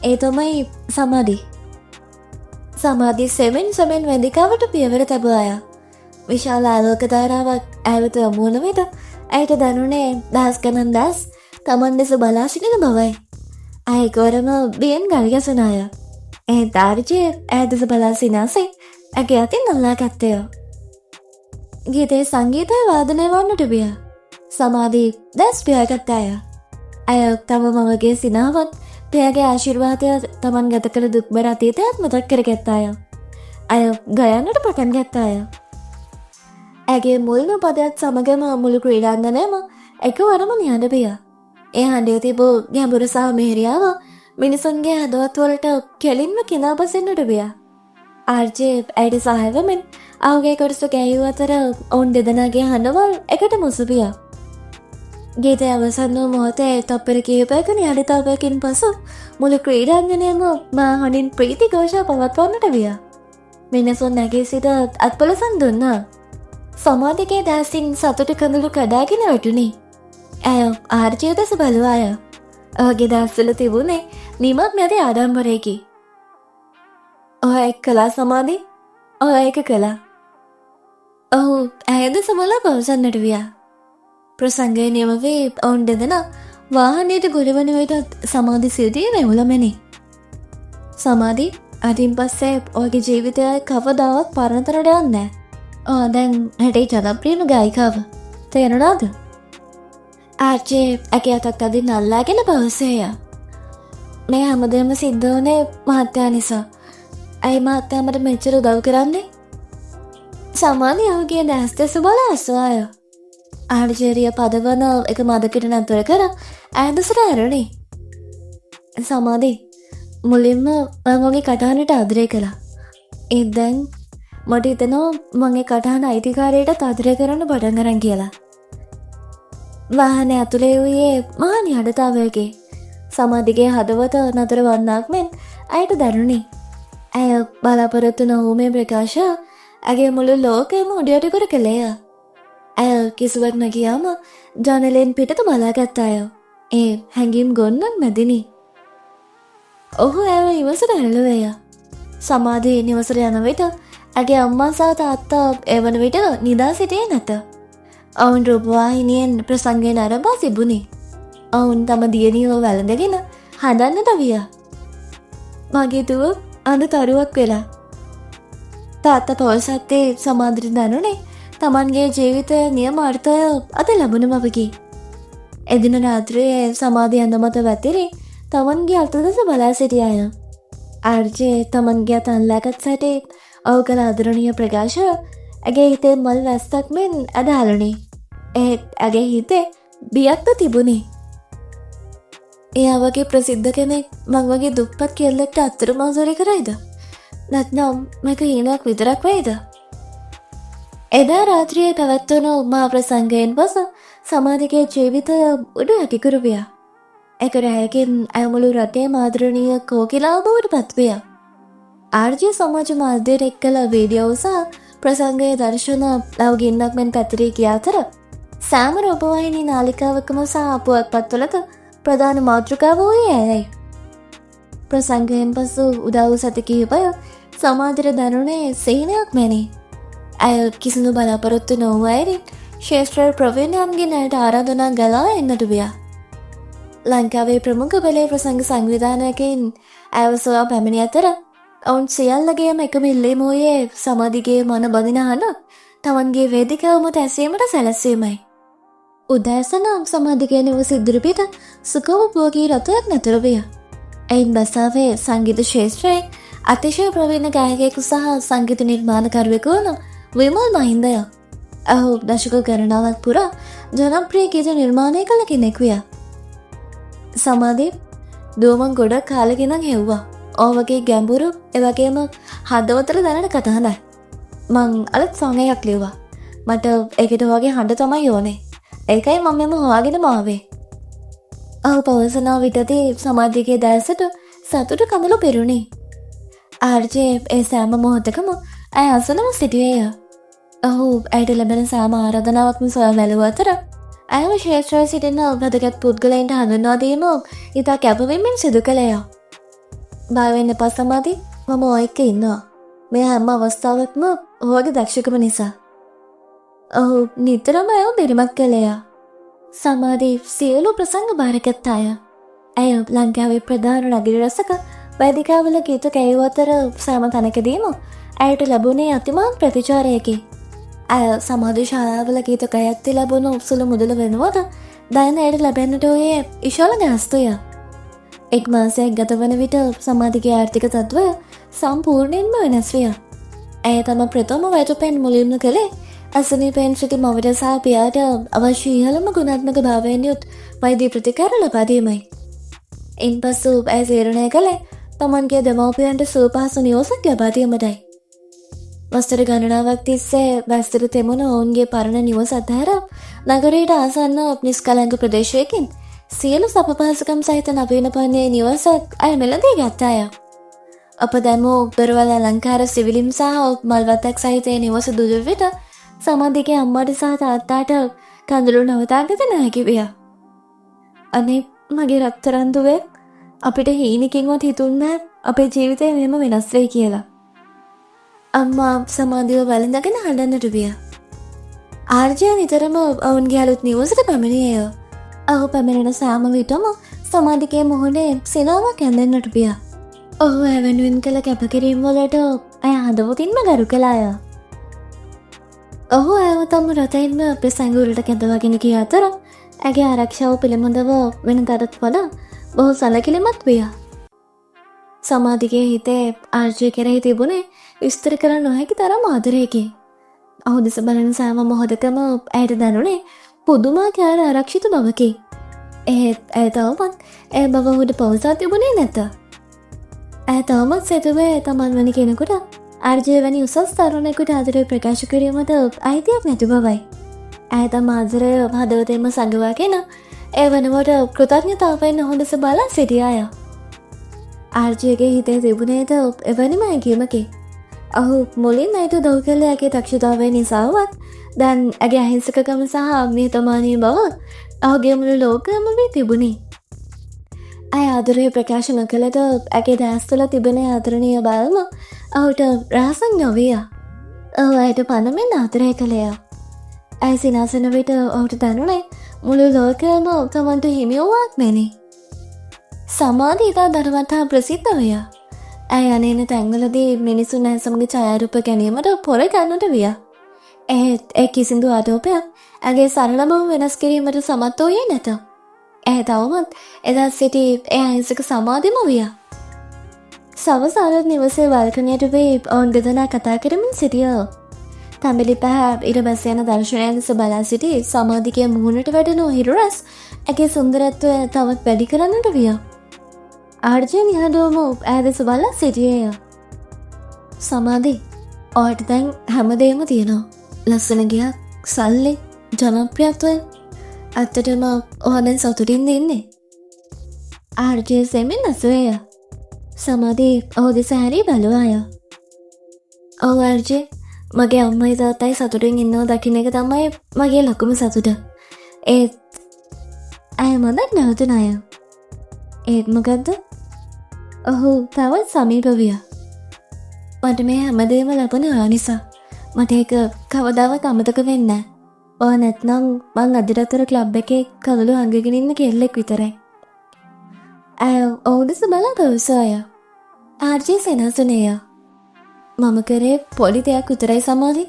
ඒ තමයි සමාධි. සමාධි සෙමෙන් වේදිකාවට පියවර තබාය. විශාල ආලෝක ධාරාවක් ඇය වෙත යොමු වන විට ඇයට දැනුනේ දහස් ගණන් දස් තමන් දෙස බලා සිටින බවයි. ඇය එකවරම බියෙන් ගල්ගැසුණ අය. ඒ ආර්ජය ඇය දෙස බලා සිනාසේ ඇගේ අතින් අල්ලා ගත්තය. ගීතයේ සංගීතය වාදනය වන්නට විය. සමාධි දැස් පියාගත් අය. ඇය තම මවගේ සිනාවත් පියාගේ ආශිර්වාදය තමන් ගත කළ දුක්බර අතීතයත් මතක් කරගත් අය. ඇය ගයන්නට පටන් ගත් අය. ඇගේ මුල්ම පදයක් සමගම මුළු ක්‍රීඩාංගනයම එකවරම නිහඬ විය. ඒ හඬේ තිබූ ගැඹුරු සහ මෙහෙරියාව මිනිසුන්ගේ හදවත්වලට කෙලින්ම කිනාපසෙන්නට විය. ආර්ජේ ඇයට සහයවමින් ඔහුගේ කොටස ගැයූ අතර ඔවුන් දෙදෙනාගේ හඬවල් එකට මුසු විය. ගීතය අවසන් වූ මොහොතේ තප්පර කිහිපයක නිහඬතාවයකින් පසු මුළු ක්‍රීඩාංගනයම මා හොඳින් ප්‍රීති ഘോഷා පවත්වන්නට විය. මිනිසුන් නැගී සිට අත්පොලසන් දුන්නා. සමාධිගේ දැසින් සතුට කඳුළු කඩාගෙන වැටුණි. ඇය ආර්ජය දෙස බැලුවාය. ඔහුගේ දස්වල තිබුණේ නිමක් නැති ආඩම්බරයකි. ඔය එක් කළා සමාධි? ඔය ඒක කළා. ඔහු ඇය දෙස බලා පවසන්නට විය. ප්‍රසංගය නියමවේ ඔවුන් දෙදෙන වාහනයට ගොඩවන විටත් සමාධි සිදුවීම එවුලමෙනි. සමාධි අතින් පස්සේ ඔයගේ ජීවිතය කවදාවත් පරණතරට යන්නේ. දැන් හැටේ ජනප්‍රියම ගායිකාව. තේරුණාද? ආර්චේ ඇගේ අතක් අදින් අල්ලාගෙන පවසේය. මේ හැමදේම සිද්ධ වුණේ මහත්තයා නිසා. ඇයි මහත්තයා මට මෙච්චර උදව් කරන්නේ? සමාධි ඔහුගේ දැස් දෙස බලා ඇසුවාය. ආර්චේරිය පදවන එක මදකට නතර කර ඈදසට ඇරුණි. සමාධි මුලින්ම මගේ කටහනට ආදරය කළා. ඒත් දැන් මට හිතෙනවා මගේ කටහන අයිතිකාරයට ආදරය කරන්න පටන් අරන් කියලා. වාහනේ ඇතුලේ වූයේ මහා නිහඬතාවයකි. සමාධිගේ හදවත නතර වන්නක් මෙන් ඇයට දැනුනි. ඇය බලාපොරොත්තු නොවූ මේ ප්‍රකාශ ඇගේ මුළු ලෝකයම උඩයට කර කළේය. ඇය කිසිවක් නැගියාම ජනලෙන් පිටත බලාගත් අය. ඒ හැඟීම් ගොන්නක් මැදිනි. ඔහු ඇව ඉවසට ඇල්ලුවේය. සමාධි නිවසට යන විට ඇගේ අම්මා සහ තාත්තා එවන විට නිදා සිටියේ නැත. ඔවුන් රූපවාහිනියෙන් ප්‍රසංගය නරඹා තිබුණි. ඔවුන් තම දියණියව වැළඳගෙන හදන්නට විය. මගේ දුව අද තරුවක් වෙලා. තාත්තා පවසත්තේ සමාධිට දැනුනේ තමන්ගේ ජීවිතය නියම අර්ථය අද ලැබුණ බවකි. එදින රාත්‍රියේ සමාධි ඇඳ මත වැතිරි තමන්ගේ අතදෙස බලා සිටියාය. ආර්ජේ තමන්ගේ අත අල්ලාගත් සැටේ ඔහු කළ ආදරණීය ප්‍රකාශ ඇගේ හිතේ මල් වැස්සක් මෙන් අදාළුණි. ඒත් ඇගේ හිතේ බියක්ද තිබුණි. එයා වගේ ප්‍රසිද්ධ කෙනෙක් මං වගේ දුප්පත් කෙල්ලෙක්ට අතරමාසුරි කරයිද? නැත්නම් මේක හීනයක් විතරක් වෙයිද? එදා රාත්‍රියේ පැවැත්වුණු මා ප්‍රසංගයෙන් පසු සමාධිගේ ජීවිතය උඩු ඇතිකරු විය. එක රැයකින් ඇය මුළු රටේම ආදරණීය කෝකිලාව බවට පත්විය. ආර්ජී සමාජ මාධ්‍යයට එක් කළ වීඩියෝ සහ ප්‍රසංගයේ දර්ශන ලව්ගින්නක් මෙන් පැතිරී ගිය අතර සෑම රූපවාහිනී නාලිකාවකම සහ පුවත්පත්වලද ප්‍රධාන මාතෘකාව වූයේ ඇයයි. ප්‍රසංගයෙන් පසු උදා වූ සති කිහිපය සමාජයට දැනුනේ සිහිනයක් මෙනි. ඇය කිසිදු බලාපොරොත්තු නොවූ අයුරින් ශේෂ්ත්‍ර ප්‍රවීණයන්ගෙන් ඇයට ආරාධනා ගලා එන්නට විය. ලංකාවේ ප්‍රමුඛ පෙළේ ප්‍රසංග සංවිධානයකින් ඇයව සොයා පැමිණි අතර ඔවුන් සියල්ලගේම එකම ඉල්ලීම වූයේ සමාධිගේ මන බඳින හඬ තමන්ගේ වේදිකාව මත ඇසීමට සැලැස්වීමයි. උදෑසන සමාධිගේ නිවස ඉදිරිපිට සුඛෝපභෝගී රථයක් නැතර විය. එයින් බසාවේ සංගීත ක්ෂේත්‍රයේ අතිශය ප්‍රවීණ ගායකයෙකු සහ සංගීත නිර්මාණකරුවෙකු වන විමල් මහින්දය. ඔහු දශක ගණනාවක් පුරා ජනප්‍රිය ගීත නිර්මාණය කළ කෙනෙකු විය. සමාධි දුවමන් ගොඩක් කාලෙකින් හෙව්වා. ඔවගේ ගැඹුරු එවගේම හදවතට දැනෙන කතාහඬයි. මං අලුත් සෝං එකක් ලිව්වා. මට ඒකට වගේ හඬ තමයි ඕනේ. ඒකයි මම මෙම හොයාගෙන ආවේ. ඔහු පවසන විටදී සමාධිගේ දැසට සතුට කඳුළු පෙරුණි. ආර්ජේ ඒ සෑම මොහොතකම ඇය අසනම සිටියේය. ඔහු ඇයට ලැබෙන සෑම ආරාධනාවක්ම සොයා බැලුව අතර ඇයව ක්ෂේත්‍රයේ සිටින වැදගත් පුද්ගලයන්ට හඳුන්වා දීම ඉතා කැපවීමෙන් සිදු කළේය. බය වෙන්න එපා සමාධි, මම ඔය එක්ක ඉන්නවා. මේ හැම අවස්ථාවකම ඔහුගේ දක්ෂකම නිසා. ඔහු නිතරම ඇයව බිරිමක් කළේය. සමාධි සියලු ප්‍රසංග බාරගත් අය. ඇය ලංකාවේ ප්‍රධාන නගර රසක වේදිකාවල ගීත ගැයූ අතර සෑම තැනකදීම ඇයට ලැබුණේ අතිමාත් ප්‍රතිචාරයකි. ඇය සමාධි ශාලාවල ගීත ගයද්දී ලැබුණු සුළු මුදල වෙනුවට දැන් ඇයට ලැබෙන්නට වූයේ විශාල ගාස්තුය. එක් මාසයක් ගත වන විට සමාධිගේ ආර්ථික තත්ත්වය සම්පූර්ණයෙන්ම වෙනස් විය. ඇය තම ප්‍රථම වැටුපෙන් මුලින්ම කළේ අසනීපයෙන් සිටි මවට සහ පියාට අවශ්‍ය ඉහළම ගුණාත්මක භාවයෙන් යුත් වෛද්‍ය ප්‍රතිකාර ලබා දීමයි. ඉන්පසු ඇය තීරණය කළේ තමන්ගේ දෙමව්පියන්ට සුවපහසු නිවසක් ලබා දීමටයි. වසර ගණනාවක් තිස්සේ වැස්තර තෙමුණ ඔවුන්ගේ පරණ නිවස අතහැර නගරයට ආසන්න නිස්කලංක ප්‍රදේශයකින් සියලු සපපහසුකම් සහිත නවීන පන්නේ නිවසක් අය මෙලදී ගත්තාය. අප දැමූ දොරවල් අලංකාර සිවිලිම් සහ මල්වත්තක් සහිතේ නිවස දුජු විට සමාධිගේ අම්මට සහ තාත්තාට කඳුළු නවතාගත නොහැකි විය. අනේ මගේ රත්තරන්දුවේ අපිට හීනකින්වත් හිතුන්නේ අපේ ජීවිතය මෙහෙම වෙනස් වෙයි කියලා. අම්මා සමාධිව වැළඳගෙන හඬන්නට විය. ආර්ජය නිතරම ඔවුන්ගේ අලුත් නිවසට පැමිණියය. ඔහු පැමිණෙන සෑම විටම සමාධිකේ මුහුණේ සිනාවක් ඇඳෙන්නට පිය. ඔහු ඇවැනුවෙන් කළ කැපකිරීම් වලට ඇය හදවතින්ම ගරු කළාය. ඔහු ඇව තම රතයින්ම ප්‍රසංගුරට කැඳවාගෙන කිය අතර ඇගේ ආරක්ෂාව පිළිබඳව වෙන තරත් වඩා බොහෝ සලකිලිමත් විය. සමාධිගේ හිතේ ආර්ජය කෙරෙහි තිබුණේ විස්තර කර නොහැකි තරම් ආදරයකි. ඔහු දෙස බලන සෑම මොහොතකම ඇයට දැනුනේ පුදුමාකාර ආරක්ෂිත බවකි. ඒත් ඇය තවමත් ඒ බව ඔහුට පවසා තිබුණේ නැත. ඇය තවමත් සිතුවේ තමන් වැනි කෙනෙකුට ආර්ජය වැනි උසස් තරුණයෙකුට ආදරය ප්‍රකාශ කිරීමට අයිතියක් නැති බවයි. ඇය තම ආදරය හදවතෙන්ම සඟවාගෙන ඒ වෙනුවට කෘතඥතාවයෙන් ඔහු දෙස බලා සිටියාය. ආර්ජයගේ හිතේ තිබුණේද එවැනිම හැඟීමකි. ඔහු මුලින් ඇයට දව් කළ ඇගේ දක්ෂතාවය නිසාවත් දැන් ඇගේ අහිංසකකම සහ නිහතමානී බව ඔහුගේ මුළු ලෝකයම වී තිබුණි. ඇය ආදරය ප්‍රකාශ නොකළද ඇගේ දැස් තුළ තිබෙන ආදරණීය බවම ඔහුට රහසක් නොවිය. ඔහු ඇයට පනමෙන් ආදරය කළය. ඇය සිනාසන විට ඔහුට දැනුනේ මුළු ලෝකයම තමන්ට හිමි වූවක් මෙනි. සමාධි ඉතා දරුවත් හා ප්‍රසිද්ධ විය. ඇය අනේන තැන්වලදී මිනිසුන් ඇය සමග ඡායාරූප ගැනීමට පොර ගන්නට විය. ඒත් ඒ කිසිදු ආටෝපයක් ඇගේ සරල බව වෙනස් කිරීමට සමත් වූයේ නැත. ඇය තවමත් එදා සිටි ඒ අහිංසක සමාධිම විය. සවස අලුත් නිවසේ වල්කනියට වී ඔවුන් දෙදෙනා කතා කරමින් සිටියෝ. තඹිලි පැහැ ඉර බැස යන දර්ශනයන් දෙස බලා සිටි සමාධිකේ මුහුණට වැටෙන හිරුරස් ඇගේ සුන්දරත්වය තවත් වැඩි කරන්නට විය. ආර්ජය නිහඬවම ඇය දෙස බලා සිටියේය. සමාධි, ඔයාට දැන් හැමදේම තියෙනවා. ලස්සන ගයක්, සල්ලි, ජනප්‍රියත්වය. ඇත්තටම ඔයා දැන් සතුටින්ද ඉන්නේ? ආර්ජය සෙමින් ඇසුවේය. සමාධි ඔහු දෙස හැරී බැලුවාය. ඔව් ආර්ජය, මගේ අම්මයි තාත්තයි සතුටින් ඉන්නව දකින්න එක තමයි මගේ ලොකුම සතුට. ඒත් ඇය මදක් නැවතුන අය. ඒත් මොකද්ද? ඔහු තවත් සමීප විය. මට මේ හැමදේම ලැබුණ ඔයා නිසා. මට ඒක කවදාවත් අමතක වෙන්නේ නැහැ. ඔයා නැත්නම් මං අදිරතර ක්ලබ් එකේ කවුළු අංගගෙන ඉන්න කෙල්ලෙක් විතරයි. ඇය ඔහු දෙස බලා පැවසුවාය. ආර්ජී සෙනසුනේය. මම කරේ පොඩි දෙයක් විතරයි සමාධි.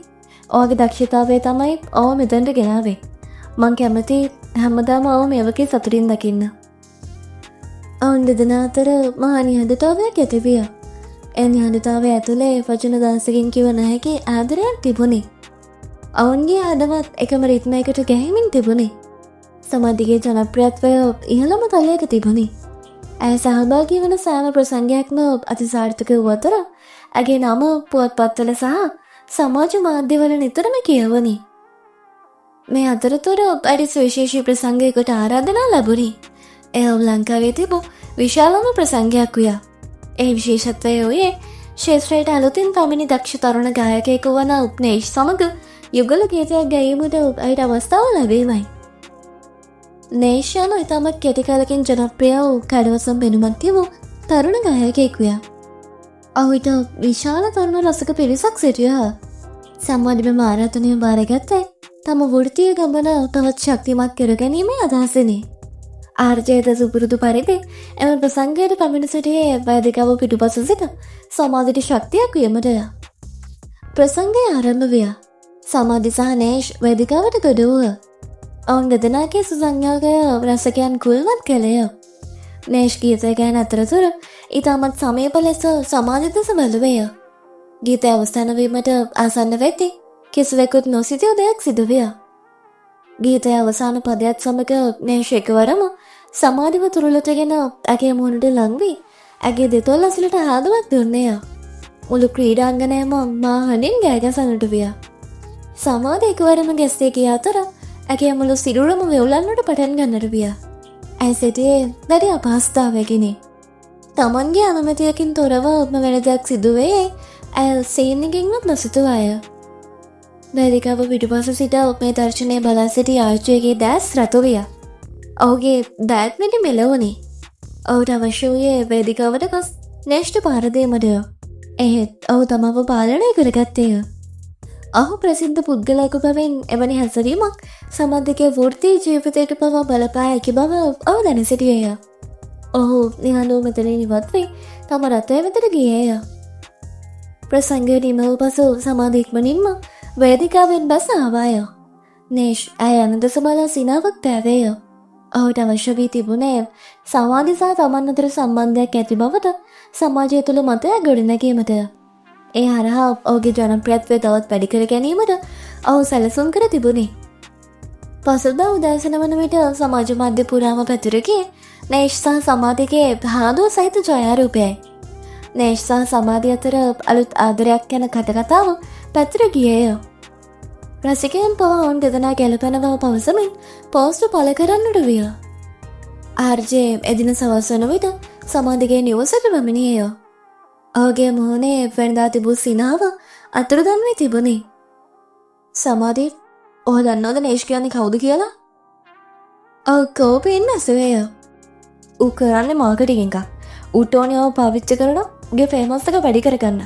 ඔයාගේ දක්ෂතාවය තමයි ඔව මෙතනට ගෙනාවේ. මං කැමති හැමදාම ඔව මේ වගේ සතුටින් දකින්න. ඔවුන් දෙදෙනා අතර මහා නිහඬතාවයක් ඇති විය. ඒ නිහඬතාවය ඇතුලේ වචන දහසකින් කිව නොහැකි ආදරයක් තිබුණි. ඔවුන්ගේ හදවත් එකම රිද්මයකට ගැහිමින් තිබුණි. සමාධිගේ ජනප්‍රියත්වය ඉහළම තලයක තිබුණි. ඇය සහභාගී වන සෑම ප්‍රසංගයක්ම අතිසාර්ථක වූ අතර ඇගේ නම පුවත්පත්වල සහ සමාජ මාධ්‍යවල නිතරම කියවනි. මේ අතරතුර ඇයට සුවිශේෂී ප්‍රසංගයකට ආරාධනා ලැබුණි. එය ලංකාවේ තිබූ විශාලම ප්‍රසංගයක් විය. ඒ විශේෂත්වය වූයේ ශේත්‍රයට අලුතින් පැමිණි දක්ෂ තරුණ ගායකයෙකු වන උප්නේෂ් සමග යුගල ගීතයක් ගැයීමට ඇයට අවස්ථාව ලැබීමයි. නේෂ් යනු ඉතාමත් කෙටි කාලකින් ජනප්‍රිය වූ කඩවසම් පෙනුමක් තිබූ තරුණ ගායකයෙක් විය. ඔහුට විශාල තරුණ රසික පිරිසක් සිටියහ. සම්මාධිම ආරාධනය බාරගත්තේ තම වෘත්තීය ගමන තවත් ශක්තිමත් කර ගැනීමේ අදහසිනි. ආර්ජයද සුපුරුදු පරිදි එම ප්‍රසංගයට පැමිණ සිටියේ වේදිකාව පිටුපස සිට සමාධිට ශක්තියක් වියමටය. ප්‍රසංගය ආරම්භ විය. සමාධි සහ නේෂ් වේදිකාවට ගොඩ වූහ. ඔවුන් දෙදෙනාගේ සුසංයෝගය රසකයන් කුල්වත් කළේය. නේෂ් ගීතය ගැන අතරතුර ඉතාමත් සමීප ලෙස සමාධි දෙස බැලුවේය. ගීතය අවසන් වීමට ආසන්න වෙද්දී කිසිවෙකුත් නොසිතිය දෙයක් සිදු විය. ගීතය අවසාන පදයක් සමග නේෂ් එකවරම සමාධිව තුරුලටගෙන ඇගේ මුහුණට ලං වී ඇගේ දෙතොල් අසලට ආදවත් දුන්නේය. මුළු ක්‍රීඩාංගණයම මාහනින් ගෑගසන්නට විය. සමාධි එකවරම ගැස්සේ කිය අතර ඇගේ මුළු සිරුරම වෙවුලන්නට පටන් ගන්නට විය. ඇය සිටියේ වැඩි අපහසුතාවයකිනි. තමන්ගේ අනුමැතියකින් තොරව වෙන දෙයක් සිදුවේ ඇය සීනිකින්වත් නොසිතුවාය. වේදිකාව පිටුපස සිට මේ දර්ශනය බලා සිටි ආර්ජයගේ දැස් රතු විය. ඔහුගේ දෑත් මෙටි මෙලවුණි. ඔහුට අවශ්‍ය වූයේ වේදිකාවට ගොස් නේෂ්ට පාරදීමටය. එහෙත් ඔහු තමව පාලනය කරගත්තේය. ඔහු ප්‍රසිද්ධ පුද්ගලයෙකු බවින් එවැනි හැසිරීමක් සමාජිකයේ වෘත්තී ජීවිතයට පවා බලපෑ හැකි බව ඔහු දැන සිටියේය. ඔහු නිහඬව මෙතනින් ඉවත් වී තම රථය වෙතට ගියේය. ප්‍රසංගය නිම වූ පසු සමාධි ඉක්මනින්ම වේදිකාවෙන් බැස ආවාය. නේෂ් ඇය යන දෙස බලා සිනාවක් පෑවේය. ඔහුට අවශ්‍ය වී තිබුණේ සමාධි සහ තමන් අතර සම්බන්ධයක් ඇති බවට සමාජය තුළ මතයක් ගොඩනැගීමටය. ඒ හරහා ඔහුගේ ජනප්‍රියත්වය තවත් වැඩි කර ගැනීමට ඔහු සැලසුම් කර තිබුණේ. පසුදා උදෑසන වන විට සමාජ මාධ්‍ය පුරාම පැතිර ගියේ නේෂ් සහ සමාධිගේ හාදුව සහිත ඡායාරූපයයි. නේෂ් සහ සමාධි අතර අලුත් ආදරයක් යන කටකතාව පැතිර ගියේය. රසිකයන් පවා ඔවුන් දෙදෙනා ගැලපෙන බව පවසමින් පෝස්ට් පළ කරන්නට විය. ආර්ජේ එදින සවස් වන විට සමාධිගේ නිවසට පැමිණියේය. ඔහුගේ මුහුණේ වෙනදා තිබූ සිනාව අතුරුදන් වී තිබුණි. සමාධි, ඔහු දන්නවද නේෂ් කියන්නේ කවුද කියලා? ඔව් කෝපයෙන් ඇසුවේය. ඌ කරන්නේ මාකටිං එකක්. ඌට ඕනේ ඔහු පාවිච්චි කරලා උගේ ෆේමස් එක වැඩි කරගන්න.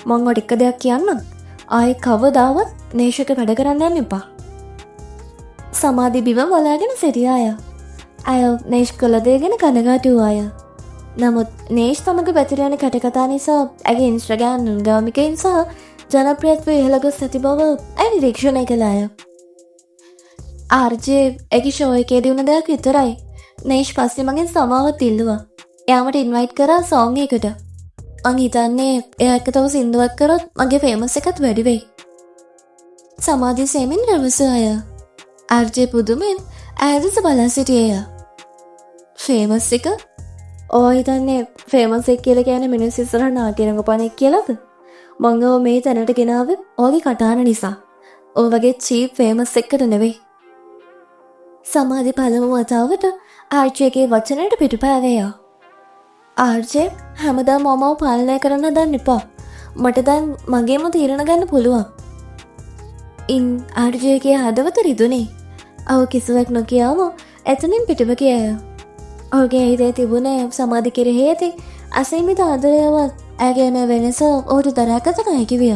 මං ඔයාලට එක දෙයක් කියන්නම්. ආයේ කවදාවත් නේෂ් එක වැඩ කරන්න යන්න එපා. සමාධි බිම බලාගෙන සිටියාය. අය නේෂ් කළ දේ ගැන කනගාටු වූ නමුත් නේෂ් සමග පැතිර යන කටකතා නිසා ඇගේ ඉන්ස්ටාග්‍රෑම් ගාමිකයින් සහ ජනප්‍රියත්වය ඉහළ ගොස් ඇති බව ඇය නිරීක්ෂණය කළාය. ආර්ජේ ඇගේ ෂෝ එකේදී වුණ දෙයක් විතරයි. නේෂ් පස්සේ මගෙන් සමාවත් ඉල්ලුවා. එයාමට ඉන්වයිට් කරා සෝං එකට. මං හිතන්නේ එයා එක්ක තව සින්දුවක් කරොත් මගේ ෆේමස් එකත් වැඩි වෙයි. සමාධි සෙමින් රවසාය. ආර්ජේ පුදුමෙන් ඇයදස බලා සිටියේය. ෆේමස් එක? ඔය හිතන්නේ ෆේමස් එක කියලා කියන්නේ මිනිස් ඉස්සරහ නාට්‍ය රංගපෑමක් කියලාද? මං ඔය මේ තැනට ගෙනාවේ ඔයගේ කටහඬ නිසා. ඔය වගේ චීප් ෆේමස් එකකට නෙවෙයි. සමාධි පළමු වතාවට ආර්ජේගේ වචනයට පිටුපෑවේය. ආර්ජේ හැමදාම මමව පාලනය කරන්න හදන්න එපා. මට දැන් මගේම තීරණ ගන්න පුළුවන්. ඉන් ආර්ජේගේ හදවත රිදුනේ. ඔහු කිසිවක් නොකියාම එතනින් පිටුප ගියාය. ඔහුගේ හිතේ තිබුණේ සමාධි කෙරෙහි ඇති අසීමිත ආදරයවත් ඇගේ යන වෙනස ඔහුට දරාගත නොහැකි විය.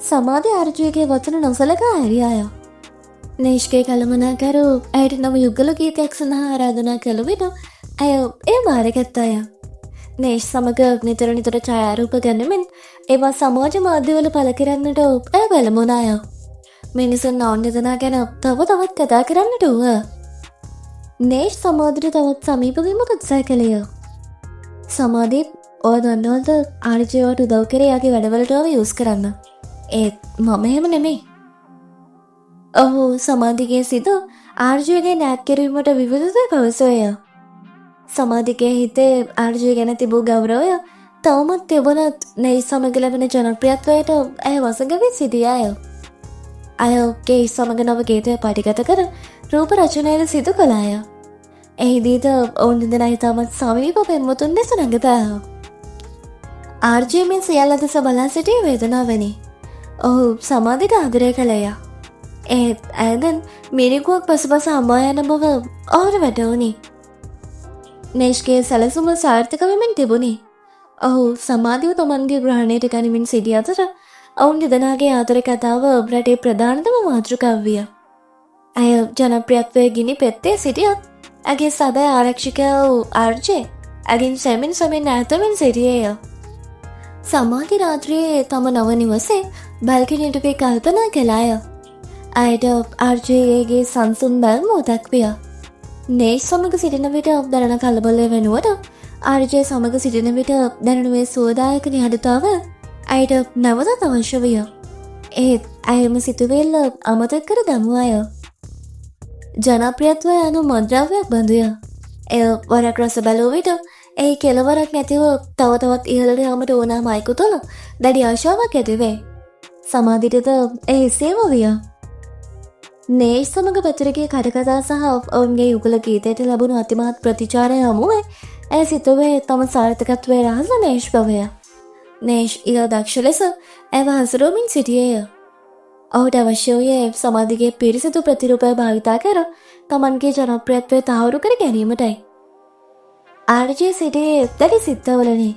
සමාධි ආර්ජේගේ වචන නොසලකා හැරියාය. නේෂ්ගේ කළමනාකරු ඇයට නව යුගල ගීතයක් සඳහා ආරාධනා කළ විට ඇය එය බාරගත්තාය. නේෂ් සමග නිතර නිතර ඡායාරූප ගන්නමින් ඒවා සමාජ මාධ්‍යවල පළ කරන්නට ඇය පෙළඹුණාය. මිනිසුන් ඔවුන් දෙදෙනා ගැන තව තවත් කතා කරන්නට වුණා. නේෂ් සමාධියට තවත් සමීප වීමක් උත්සාහ කළේය. සමාධි, ඔය දන්නවද ආර්ජේවට උදව් කරේ යාගේ වැඩවලට ඔව යූස් කරන්න. ඒත් මම එහෙම නෙමෙයි. ඔහු සමාධිගේ සිත ආර්ජේගේ නෑත් කිරීමට විවිධ පවසෝය. සමාධිගේ හිතේ ආර්ජේ ගැන තිබූ ගෞරවය තවමත් තිබුණත් නේෂ් සමග ලැබෙන ජනප්‍රියත්වයට ඇය වසඟ වී සිටියාය. ඇය ඔහුගේ සමග නව ගීතය පටිගත කර රූප රචනයට සිදු කළාය. එහිදීද ඔවුන් දෙදෙනා ඉතාමත් සමීප පෙම්වතුන් ලෙස රඟපෑවා. ආර්ජේ මේ සියල්ල දෙස බලා සිටියේ වේදනාවෙනි. ඔහු සමාධියට ආදරය කළේය. ඒත් ඇය දැන් මිරිකුවක් පසුපස අඹා යන බව ඔහුට වැටහුණි. නේෂ්ගේ සැලසුම සාර්ථක වෙමින් තිබුණි. ඔහු සමාධිව තමන්ගේ ග්‍රහණයට ගනිමින් සිටි අතර ඔවුන් දෙදෙනාගේ ආදර කතාව රටේ ප්‍රධානතම මාතෘකාව විය. ඇය ජනප්‍රියත්වයේ ගිනි පෙත්තේ සිටියත් ඇගේ සැබෑ ආරක්ෂකයා වූ ආර්ජේ ඇගෙන් සෙමින් සෙමින් ඈතමින් සිටියේය. සමාධි රාත්‍රියේ තම නව නිවසේ බල්කනියට වී කල්පනා කළාය. ඇයට ආර්ජේගේ සංසුන් බැල්ම මතක් විය. නේෂ් සමග සිටින විට දැනෙන කලබලය වෙනුවට ආර්ජේ සමග සිටින විට දැනෙනුවේ සුවදායක නිහඬතාව ඇයට නැවතත් අවශ්‍ය විය. ඒත් ඇයම සිතුවිල්ල අමතක කර දමුවාය. ජනප්‍රියත්වය යනු මුද්‍රාවයක් බඳුය. එය වරක් රස බැලූ විට එහි කෙලවරක් නැතිව තව තවත් ඉහළට යාමට ඕනෑම අයෙකු තුළ දැඩි ආශාවක් ඇතිවේ. සමාධියටද එය එසේම විය. නේෂ් සමග පැතිරගේ කටකතා සහ ඔවුන්ගේ යුගල ගීතයට ලැබුණු අතිමහත් ප්‍රතිචාරය හමුවේ ඇය සිතුවේ තම සාර්ථකත්වය රහස නේෂ් බවය. නේෂ් ඉහ දක්ෂ ලෙස ඇව හසුරුවමින් සිටියේය. ඔහුට අවශ්‍ය වූයේ සමාධිගේ පිරිසිදු ප්‍රතිරූපය භාවිතා කර තමන්ගේ ජනප්‍රියත්වය තහවුරු කර ගැනීමටයි. ආර්ජේ සිටියේ දැඩි සිත්තවලනේ.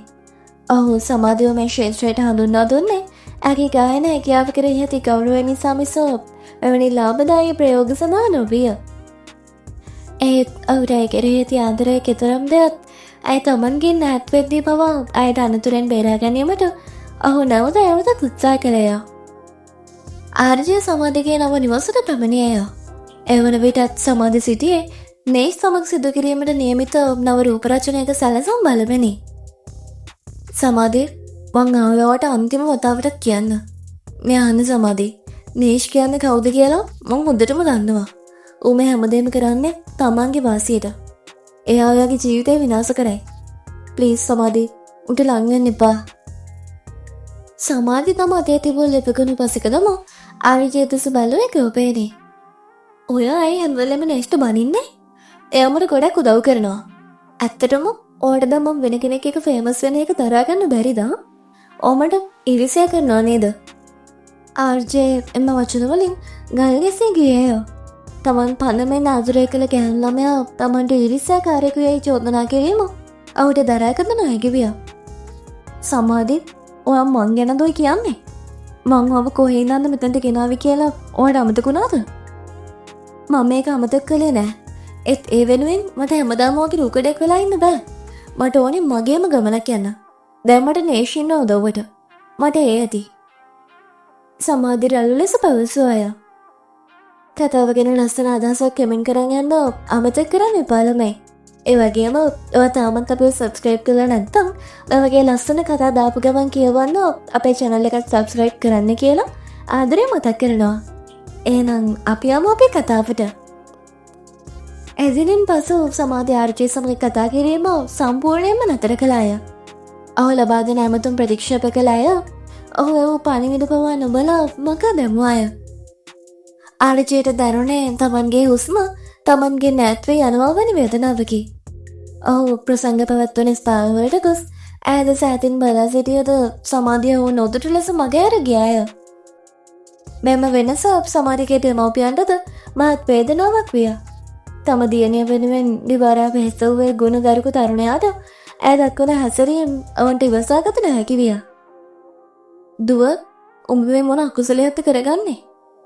ඔහු සමාධිව මේ ක්ෂේත්‍රයට හඳුන්වා දුන්නේ ඇගේ ගායන හැකියාව කෙරෙහි ඇති ගෞරවය නිසා මිස එවැනි ලාභදායී ප්‍රයෝග සඳහා නොවිය. ඒත් ඔහුට ඇය කෙරෙහි ඇති ආදරය කෙතරම් දෙයක් ඇය තමන්ගේ නැත්වෙද්දී පවා ඇයට අනතුරෙන් බේරා ගැනීමට ඔහු නැවත ඇවතත් උත්සාහ කළේය. ආර්ජය සමාධිගේ නව නිවසට පැමිණියය. එවන විටත් සමාධි සිටියේ නේෂ් සමග සිදු කිරීමට නියමිත නව රූපරචනයක සැලසුම් බලවෙනි. සමාධි මං ආවවට අන්තිම වතාවට කියන්න. මේ අහන්න සමාධි නේෂ් කියන්න කවුද කියලා මං හොඳටම දන්නවා. ඌ මේ හැමදේම කරන්නේ තමන්ගේ වාසියට. එයා ඔයාගේ ජීවිතය විනාශ කරයි. ප්ලීස් සමාධි උට ලං වෙන්න එපා. සමාධි තම අතේ තිබුණු ලිපගුණ පසෙකදම ආර්ජය දෙස බැලුවේ කෝපේනේ. ඔයා ඇයි හැමවෙලෙම නේෂ්ට බනින්නේ? එයා මට ගොඩක් උදව් කරනවා. ඇත්තටම ඕකට දැන් මම වෙන කෙනෙක් එක ෆේමස් වෙන එක දරා ගන්න බැරිද? ඕමට ඉරිසියා කරනවා නේද? ආර්ජේ එම වචන වලින් ගල් ගැසී ගියේය. තමන් පනමෙන් ආදරය කළ ගැහැණු ළමයා තමන්ට ඉරිසියාකාරයෙකු යයි චෝදනා කිරීම ඔහුට දරා ගන්න නොහැකි විය. සමාධි ඔයා මං ගැනද ඔය කියන්නේ? මං ඔබ කොහේ ඉඳන්ද මෙතනට ගෙනාවි කියලා ඔයාට අමතකුණාද? මම මේක අමතක කළේ නෑ. ඒත් ඒ වෙනුවෙන් මට හැමදාම වගේ රුකඩයක් වෙලා ඉන්න බෑ. මට ඕනේ මගේම ගමනක් යන්න. දැන් මට නේෂ් ඉන්න උදව්වට. මට ඒ ඇති. සමාධි රළු ලෙස පැවසුවාය. කතාව ගැන ලස්සන අදහසක් කමෙන්ට් කරන් යන්න අමතක කරන්න එපා ළමයි. ඒ වගේම ඔයා තාමත් අපිව සබ්ස්ක්‍රයිබ් කරලා නැත්නම් ඔය වගේ ලස්සන කතා දාපු ගමන් කියවන්න අපේ channel එකට සබ්ස්ක්‍රයිබ් කරන්න කියලා ආදරේ මතක් කරනවා. එහෙනම් අපි යමු අපේ කතාවට. එදිනින් පසු සමාධි ආර්ජය සමග කතා කිරීම සම්පූර්ණයෙන්ම නතර කළාය. ඔහු ලබා දෙන ඇමතුම් ප්‍රතික්ෂේප කළාය. ඔහු පණිවිඩ පවා නොබලා මක දැමුවාය. ආර්ජයට දැනුනේ තමන්ගේ හුස්ම තමන්ගේ නැත්වේ යනවා වැනි වේදනාවකි. ඔහු ප්‍රසංග පැවැත්වන ස්ථානවලට ගොස් ඈද සෑතින් බලා සිටියද සමාධිය ඔහු නොදුටු ලෙස මගහැර ගියාය. මෙම වෙනස සමාධිගේ දෙමව්පියන්ටද මහත් වේදනාවක් විය. තම දියණිය වෙනුවෙන් දිවාරා වෙහෙසුවේ ගුණගරුක තරුණයාට ඇය දක්වන හැසිරීම ඔවුන්ට ඉවසා ගත නොහැකි විය. දුව උඹ මේ මොන අකුසලයක්ද කරගන්නේ?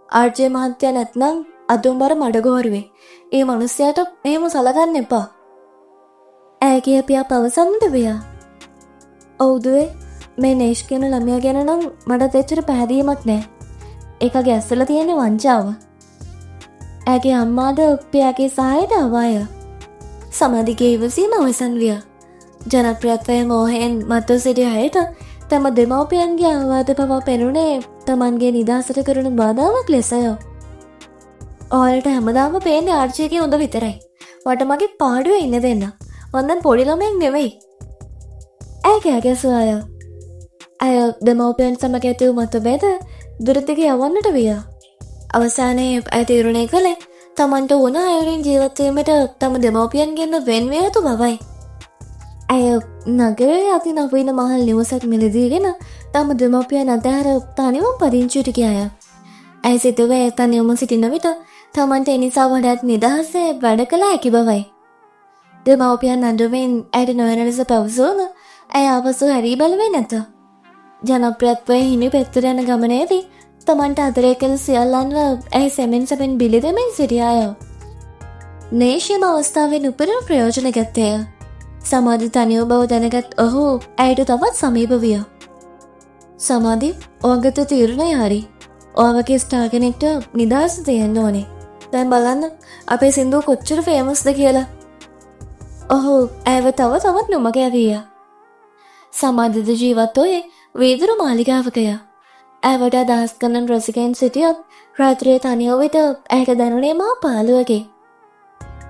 ආර්ජය මහත්තයා නැත්නම් අදුම්බර මඩගෝරුවේ. ඒ මිනිස්යාට එහෙම සලකන්න එපා. ඇයගේ පියා පවසන්නට විය. ඔව් දුවේ මේ නේෂ් කියන ළමයා ගැන නම් මට එච්චර පැහැදීමක් නැහැ. ඒකගේ ඇස්සල තියෙන වංචාව. ඇගේ අම්මාද පියාගේ සහායට ආවාය. සමාධිගේ ඉවසීම අවසන් විය. ජනප්‍රියත්වය මෝහයෙන් මත්ව සිටි අයට තම දෙමව්පියන්ගේ අවවාද පවා පෙනුනේ තමන්ගේ නිදහසට කරන බාධාවක් ලෙසය. ඔයාලට හැමදාම පේන්නේ ආර්ජයගේ හොඳ විතරයි. වට මගේ පාඩුවේ ඉන්න දෙන්න. වන්දන් පොඩි ළමෙක් නෙවෙයි. ඇය කෑගැසුවාය. ඇය දෙමව්පියන් සමග ඇති වූ මතභේද දුරදිග යවන්නට විය. අවසානයේ ඇය තීරණය කළේ තමන්ට ඕන අයුරින් ජීවත්වීමට තම දෙමව්පියන්ගෙන්ද වෙන්විය යුතු බවයි. ඇය නගරයේ අති නවීන මහල් නිවසක් මිලදීගෙන තම දෙමව්පියන් අතහැර තනිවම පදිංචියට ගියාය. ඇය සිතුවේ තනිවම සිටින විට තමන්ට එනිසා වඩාත් නිදහසේ වැඩ කළ හැකි බවයි. දෙමව්පියන් අඳුමින් ඇයට නොවන ලෙස පැවසුවම ඇය ආපසු හැරී බැලුවේ නැත. ජනප්‍රියත්වයේ හිමි පෙත්තට යන ගමනේදී තමන්ට අතරේ කළ සියල්ලන්ව ඇය සෙමෙන් සැපෙන් බිලි දෙමින් සිටියාය. නේෂ්‍යම අවස්ථාවෙන් උපරිම ප්‍රයෝජන ගත්තේය. සමාධි තනිව බව දැනගත් ඔහු ඇයට තවත් සමීප විය. සමාධි ඕගත තීරණය හරි. ඔයාගේ ස්ටාර් කෙනෙක්ට නිදහස තියෙන්න ඕනේ. දැන් බලන්න අපේ සින්දුව කොච්චර ෆේමස්ද කියලා. ඔහු ඇයව තවත් නොමග යවිය. සමාධිද ජීවත් වූයේ වීදුරු මාලිගාවකය. ඇයට අදහස් කරන රසිකයන් සිටියත් රාත්‍රියේ තනිව විට ඇයට දැනුනේ මා පාළුවකි.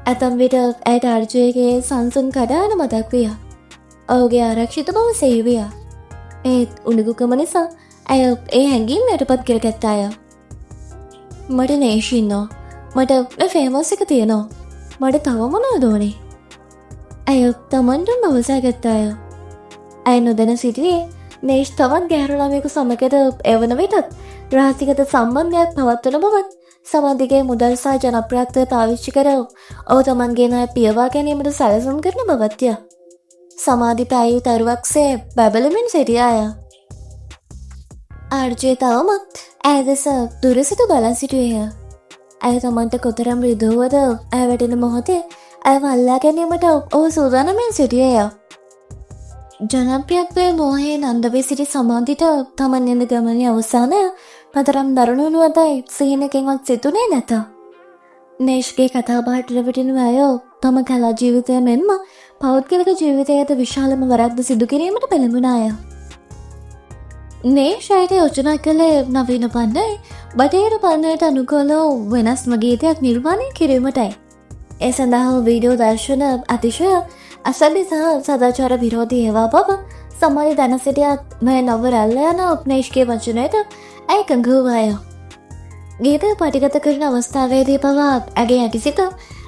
ඇතම් විට ඇයට ආර්ජයගේ සංසුන් කඩාන මතක් විය. ඔහුගේ ආරක්ෂිත බව සේවිය. ඒත් උණුගුකම නිසා ඇය ඒ හැඟීම් යටපත් කරගත්තාය. මට නේෂ් ඉන්නවා. මට ෆේමස් එක තියෙනවා. මට තව මොනවද ඕනේ? ඇය තමන්ටම අවසා ගත්තාය. ඇය නොදැන සිටියේ නේෂ් තවත් ගැහැණු ළමයෙකු සමගද එවන විටත් රහසිගත සම්බන්ධයක් පවත්වන බවත් සමාධිගේ මුදල් සහ ජනප්‍රියත්වය පාවිච්චි කර ඔහු තමන්ගේ ණය පියවා ගැනීමට සැලසුම් කරන බවත්ය. සමාධි පැයු තරුවක්සේ බැබලමින් සිටියාය. ආර්ජය තවමත් ඇය දෙස දුරසිතු බලන් සිටුවේය. ඇය තමන්ට කොතරම් රිදුවද ඇය වැටෙන මොහොතේ ඇය වල්ලා ගැනීමට ඔහු සූදානමින් සිටියේය. ජනප්‍රියත්වය මෝහයේ නන්දවී සිටි සමාධිට තමන් යන ගමනේ අවසානය පතරම් දරුණුනුවතයි සිහිනකින්වත් සිතුනේ නැත. නේෂ්ගේ කතාබහට රැවටෙන අය තම කලා ජීවිතය මෙන්ම පෞද්ගලික ජීවිතයට විශාලම වරක්ද සිදු කිරීමට පෙළඹුණාය. නේෂයට යෝජනා කළේ නවීන පන්නයි බටහිර පන්නයට අනුකූල වෙනස්ම ගීතයක් නිර්මාණය කිරීමටයි. ඒ සඳහා වීඩියෝ දර්ශන අතිශය අසලි සහ සදාචාර විරෝධී ඒවා බව සමාජ දැන සිටියත් මේ නව රැල්ල යන නේෂ්ගේ වචනයට ඇය කඟුවාය. ගීතය පටිගත කරන අවස්ථාවේදී පවා ඇගේ ඇටිසිත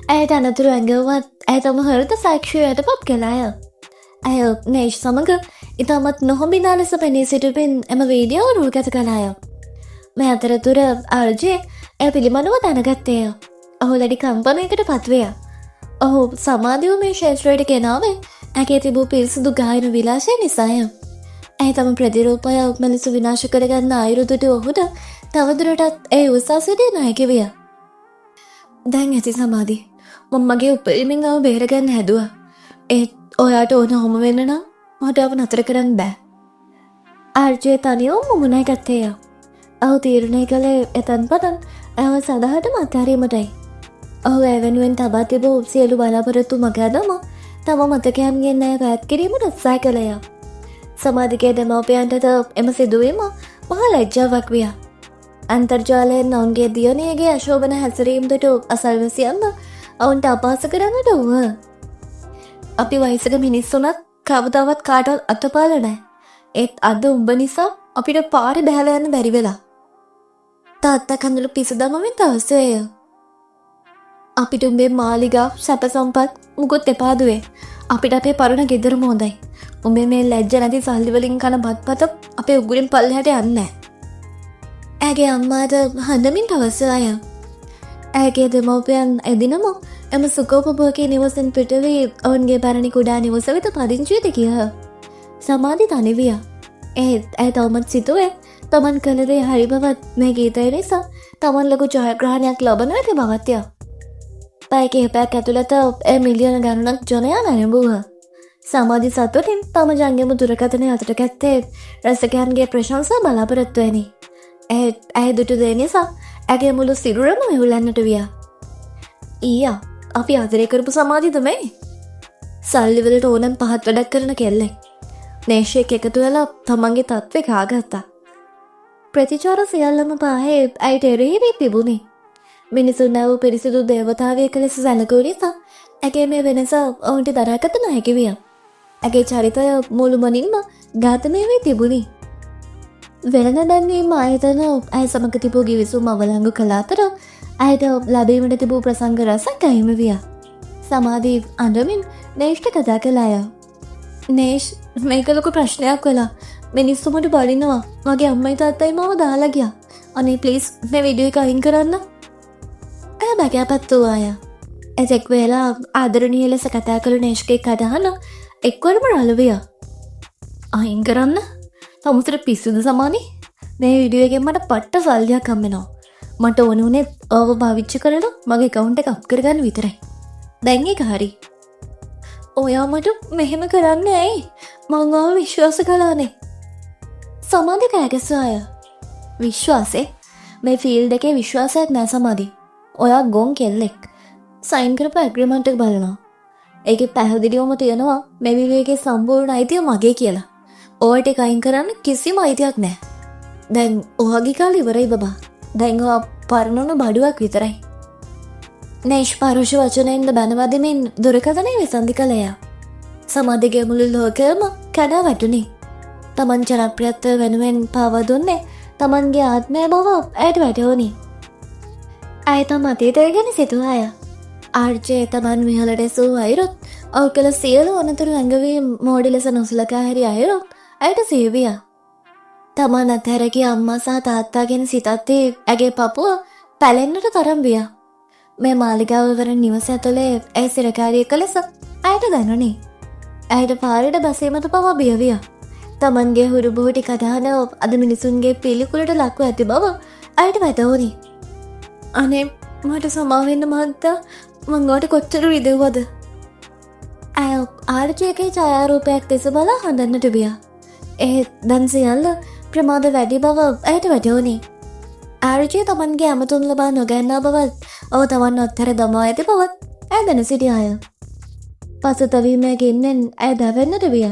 ඇයට අනතුරු ඇඟවුවත් ඇය තම හෘද සාක්ෂියට පත් කළාය. ඇය නේෂ් සමඟ ඉතාමත් නොහොබිනා ලෙස පෙනී සිටුපින් එම වීඩියෝ රූගත කළාය. මේ අතරතුර ආර්ජේ ඇය පිළිබඳව දැනගත්තේය. ඔහු ලඩි කම්පනයකට පත්වය. ඔහු සමාධිව මේ ශේත්‍රයට ගෙනාවේ ඇගේ තිබූ පිරිසිදු ගායන විලාශය නිසාය. ඇය තම ප්‍රතිරූපය මෙලෙස විනාශ කරගන්න ආයුරුදුට ඔහුට තවදුරටත් ඒ උත්සා සිටිය නොහැකි විය. දැන් ඇති සමාධි මම මගේ උපරිමින් අව බේරගන්න හැදුවා. ඒත් ඔයාට ඕන හොම වෙන්න නම් මට අව නතර කරන්න බෑ. ආර්ජය තනියම මුමුණයි ගත්තේය. ඔහු තීරණය කළේ එතන් පටන් ඇව සඳහටම අත්හැරීමටයි. ඔහු ඇය වෙනුවෙන් තබා තිබූ සියලු බලාපොරොත්තු මගදම තම මතකයන්ගෙන් ඇය පැත් කිරීමට උත්සාහ කළය. සමාධිකයේ දෙමව්පියන්ටද එම සිදුවීම මහා ලැජ්ජාවක් විය. අන්තර්ජාලයෙන් ඔවුන්ගේ දියණියගේ අශෝභන හැසිරීම් දුටු අසල්වැසියන්ම ඔවුන්ට අපහාස කරන්නට වුව. අපි වයසක මිනිස්සුනත් කවදාවත් කාටවත් අතපාල නෑ. ඒත් අද උඹ නිසා අපිට පාරේ බැහැලා යන්න බැරි වෙලා. තාත්තා කඳුළු පිස දමමින් තවසේය. අපිට උඹේ මාලිගා සැප සම්පත් මුකුත් එපා දුවේ. අපිට අපේ පරණ ගෙදරම හොඳයි. උඹේ මේ ලැජ්ජ නැති සල්ලි වලින් කන බත්පත අපේ උගුරින් පල්ලෙහාට යන්නේ නෑ. ඇගේ අම්මාට හඬමින් තවසාය. ඇගේ දෙමව්පියන් එදිනම එම සුඛෝපභෝගී නිවසෙන් පිටවී ඔවුන්ගේ පැරණි කුඩා නිවස වෙත පදිංචියට ගියහ. සමාධි තනි විය. ඒත් ඇය තවමත් සිතුවේ තමන් කළ දේ හරි බවත් මේ ගීතය නිසා තමන් ලොකු ජයග්‍රහණයක් ලබනු ඇති බවත්ය. පැය කිහිපයක් ඇතුළත ඒ මිලියන ගණනක් ජනයා නැරඹුව. සමාධි සතුටින් තම ජංගම දුරකථනය අතට ගත්තේ රසිකයන්ගේ ප්‍රශංසා බලාපොරොත්තු වෙනි. ඒත් ඇය දුටු දේ නිසා ඇගේ මුළු සිරුරම වෙවුලන්නට විය. ඊයා අපි ආදරය කරපු සමාධිද මේ? සල්ලිවලට ඕනම් පහත් වැඩක් කරන කෙල්ලෙක්. නේෂයෙක් එකතු වෙලා තමන්ගේ තත්ත්වේ කාගත්තා. ප්‍රතිචාර සියල්ලම පාහේ ඇයට එරෙහි වී තිබුණේ. මිනිසුන් නැවූ පිරිසිදු දේවතාවයක ලෙස සැලකූ නිසා ඇගේ මේ වෙනස ඔවුන්ට දරාගත නොහැකි විය. ඇගේ චරිතය මුළුමනින්ම ඝාතනය වී තිබුණි. වෙළඳ දැන්වීම ආයතන ඇය සමග තිබූ ගිවිසුම් අවලංගු කළ අතර ඇයට ලැබීමට තිබූ ප්‍රසංග රසක් අහිමි විය. සමාධි අඬමින් නේෂ්ට කතා කළාය. නේෂ් මේක ලොකු ප්‍රශ්නයක් වෙලා. මිනිස්සු මට බලිනවා. මගේ අම්මයි තාත්තයි මාව දාලා ගියා. අනේ ප්ලීස් මේ වීඩියෝ එක අයින් කරන්න. ඇය බැගෑපත් වූ අය. එතෙක් වේලා ආදරණීය ලෙස කතා කළ නේෂ්ගේ කඩහන එක්වරම රළු විය. අයින් කරන්න? තමුසට පිස්සුද සමානි? මේ වීඩියෝ එකෙන් මට පට්ට සල්ලියක් හම්බෙනවා. මට ඕන උනේ ඔව පාවිච්චි කරලා මගේ account එක අප් කරගන්න විතරයි. දැන් ඒක හරි. ඔයා මට මෙහෙම කරන්නේ ඇයි? මං ඔයාව විශ්වාස කළානේ. සමාධි කෑගසාය. විශ්වාසේ? මේ ෆීල්ඩ් එකේ විශ්වාසයක් නෑ සමාධි. ඔයා ගොන් කෙල්ලෙක්. සයින් කරපු ඇග්‍රීමන්ට් එක බලනවා. ඒකේ පැහැදිලිවම තියෙනවා මේ වීඩියෝ එකේ සම්පූර්ණ අයිතිය මගේ කියලා. ඔයාට ඒක අයින් කරන්න කිසිම අයිතියක් නෑ. දැන් ඔයාගේ කාලේ ඉවරයි බබා. දැන් ඔයා පරණුණු බඩුවක් විතරයි. නේෂ් පරුෂ වචනයෙන්ද බැනවදමින් දුරකථනය විසන්ධි කළය. සමාධිගේ මුළු ලෝකයම කඩා වැටුණි. තමන් ජනප්‍රියත්වය වෙනුවෙන් පාවා දුන්නේ තමන්ගේ ආත්මය බව ඇයට වැටහුණි. ඇය තම අතීතය ගැන සිතුවාය. ආර්ජය තමන් විහලට සූ අයුරුත් ඔව් කළ සියලු අනතුරු ඇඟවීම් මෝඩි ලෙස නොසලකා හැරි අයුරුත් ඇයට සිහිවිය. තමන් අත්හැරගිය අම්මා සහ තාත්තා ගැන සිතද්දී ඇගේ පපුව පැලෙන්නට තරම් විය. මේ මාලිගාව වර නිවස ඇතුලේ ඇය සිරකාරියෙක් ලෙස ඇයට දැනුනි. ඇයට පාරට බැසීමට පවා බිය විය. තමන්ගේ හුරු බොහෝටි කදාන අද මිනිසුන්ගේ පිළිකුලට ලක්ව ඇති බව අයට වැටහුණි. අනේ මට සමාවෙන්න මහත්තා මංගවට කොච්චර විදව්වද. ඇය ආර්ජයගේ ඡායාරූපයක් දෙස බලා හඳන්නට විය. ඒත් දැන් සියල්ල ප්‍රමාද වැඩි බව ඇයට වැටහුණි. ආර්ජය තමන්ගේ ඇමතුම් ලබා නොගන්නා බවත් ඔහු තමන් අත්හැර දමා ඇති බවත් ඇය දැන සිටියාය. පසුතැවීමකින්නෙන් ඇය දැවෙන්නට විය.